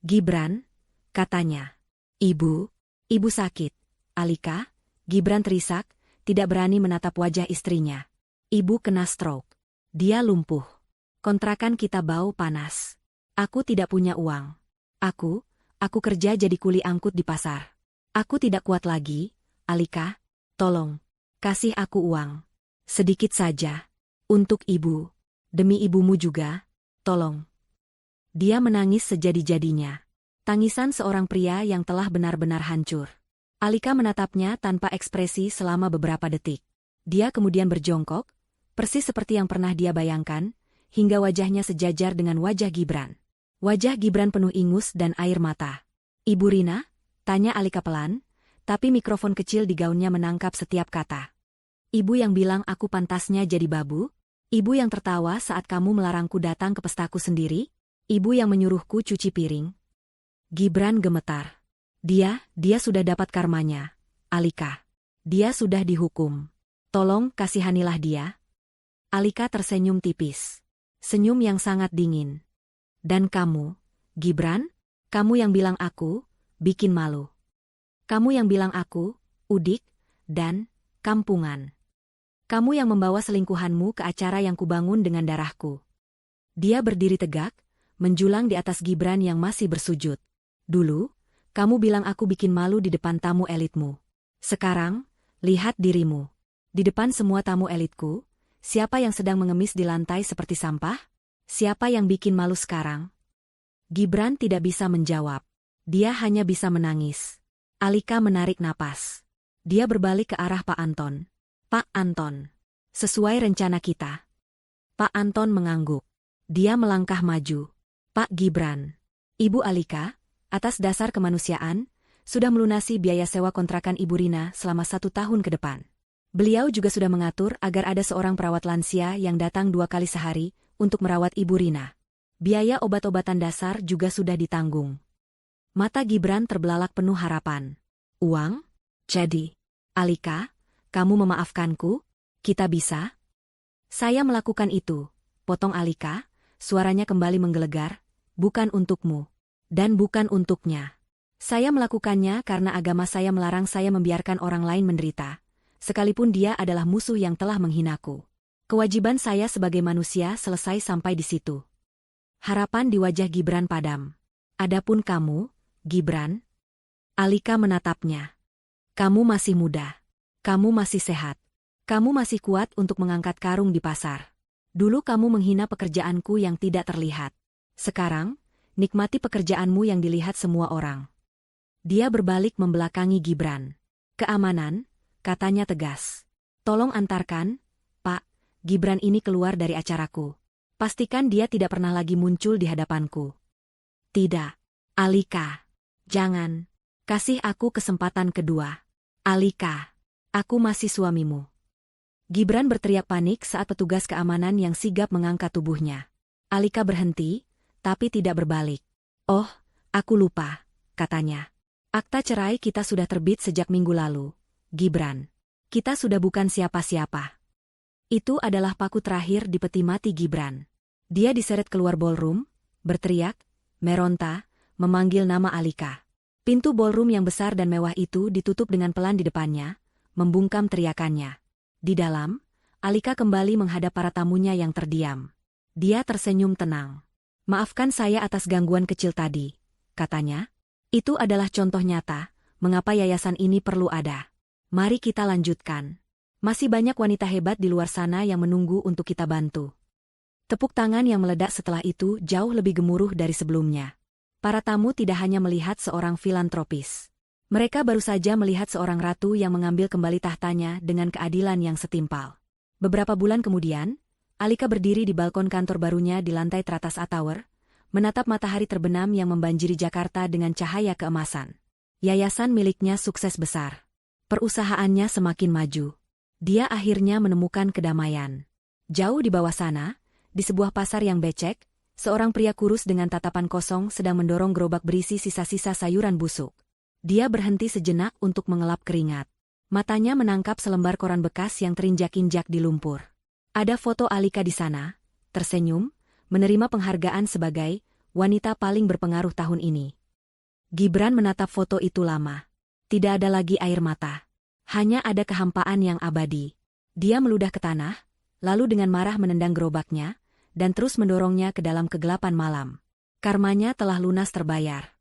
Gibran, katanya. Ibu sakit. Alika, Gibran terisak, tidak berani menatap wajah istrinya. Ibu kena stroke. Dia lumpuh. Kontrakan kita bau panas. Aku tidak punya uang. Aku kerja jadi kuli angkut di pasar. Aku tidak kuat lagi, Alika, tolong, kasih aku uang. Sedikit saja. Untuk ibu. Demi ibumu juga, tolong. Dia menangis sejadi-jadinya. Tangisan seorang pria yang telah benar-benar hancur. Alika menatapnya tanpa ekspresi selama beberapa detik. Dia kemudian berjongkok, persis seperti yang pernah dia bayangkan, hingga wajahnya sejajar dengan wajah Gibran. Wajah Gibran penuh ingus dan air mata. Ibu Rina? Tanya Alika pelan, tapi mikrofon kecil di gaunnya menangkap setiap kata. Ibu yang bilang aku pantasnya jadi babu? Ibu yang tertawa saat kamu melarangku datang ke pestaku sendiri? Ibu yang menyuruhku cuci piring? Gibran gemetar. Dia sudah dapat karmanya, Alika. Dia sudah dihukum. Tolong kasihanilah dia. Alika tersenyum tipis. Senyum yang sangat dingin. Dan kamu, Gibran? Kamu yang bilang aku, bikin malu. Kamu yang bilang aku, udik, dan kampungan. Kamu yang membawa selingkuhanmu ke acara yang kubangun dengan darahku. Dia berdiri tegak, menjulang di atas Gibran yang masih bersujud. Dulu, kamu bilang aku bikin malu di depan tamu elitmu. Sekarang, lihat dirimu. Di depan semua tamu elitku, siapa yang sedang mengemis di lantai seperti sampah? Siapa yang bikin malu sekarang? Gibran tidak bisa menjawab. Dia hanya bisa menangis. Alika menarik napas. Dia berbalik ke arah Pak Anton. Pak Anton. Sesuai rencana kita. Pak Anton mengangguk. Dia melangkah maju. Pak Gibran. Ibu Alika, atas dasar kemanusiaan, sudah melunasi biaya sewa kontrakan Ibu Rina selama 1 tahun ke depan. Beliau juga sudah mengatur agar ada seorang perawat lansia yang datang 2 kali sehari untuk merawat Ibu Rina. Biaya obat-obatan dasar juga sudah ditanggung. Mata Gibran terbelalak penuh harapan. Uang? Jadi, Alika, kamu memaafkanku? Kita bisa? Saya melakukan itu, potong Alika, suaranya kembali menggelegar. bukan untukmu. Dan bukan untuknya. Saya melakukannya karena agama saya melarang saya membiarkan orang lain menderita, sekalipun dia adalah musuh yang telah menghinaku. Kewajiban saya sebagai manusia selesai sampai di situ. Harapan di wajah Gibran padam. Adapun kamu, Gibran? Alika menatapnya. Kamu masih muda. Kamu masih sehat. Kamu masih kuat untuk mengangkat karung di pasar. Dulu kamu menghina pekerjaanku yang tidak terlihat. Sekarang, nikmati pekerjaanmu yang dilihat semua orang. Dia berbalik membelakangi Gibran. Keamanan, katanya tegas. Tolong antarkan, Pak, Gibran ini keluar dari acaraku. Pastikan dia tidak pernah lagi muncul di hadapanku. Tidak. Alika. Jangan. Kasih aku kesempatan kedua. Alika. Aku masih suamimu. Gibran berteriak panik saat petugas keamanan yang sigap mengangkat tubuhnya. Alika berhenti, tapi tidak berbalik. Oh, aku lupa, katanya. Akta cerai kita sudah terbit sejak minggu lalu, Gibran. Kita sudah bukan siapa-siapa. Itu adalah paku terakhir di peti mati Gibran. Dia diseret keluar ballroom, berteriak, meronta, memanggil nama Alika. Pintu ballroom yang besar dan mewah itu ditutup dengan pelan di depannya, membungkam teriakannya. Di dalam, Alika kembali menghadap para tamunya yang terdiam. Dia tersenyum tenang. Maafkan saya atas gangguan kecil tadi, katanya. Itu adalah contoh nyata, mengapa yayasan ini perlu ada. Mari kita lanjutkan. Masih banyak wanita hebat di luar sana yang menunggu untuk kita bantu. Tepuk tangan yang meledak setelah itu jauh lebih gemuruh dari sebelumnya. Para tamu tidak hanya melihat seorang filantropis. Mereka baru saja melihat seorang ratu yang mengambil kembali tahtanya dengan keadilan yang setimpal. Beberapa bulan kemudian, Alika berdiri di balkon kantor barunya di lantai teratas A Tower, menatap matahari terbenam yang membanjiri Jakarta dengan cahaya keemasan. Yayasan miliknya sukses besar. Perusahaannya semakin maju. Dia akhirnya menemukan kedamaian. Jauh di bawah sana, di sebuah pasar yang becek, seorang pria kurus dengan tatapan kosong sedang mendorong gerobak berisi sisa-sisa sayuran busuk. Dia berhenti sejenak untuk mengelap keringat. Matanya menangkap selembar koran bekas yang terinjak-injak di lumpur. Ada foto Alika di sana, tersenyum, menerima penghargaan sebagai wanita paling berpengaruh tahun ini. Gibran menatap foto itu lama. Tidak ada lagi air mata. Hanya ada kehampaan yang abadi. Dia meludah ke tanah, lalu dengan marah menendang gerobaknya, dan terus mendorongnya ke dalam kegelapan malam. Karmanya telah lunas terbayar.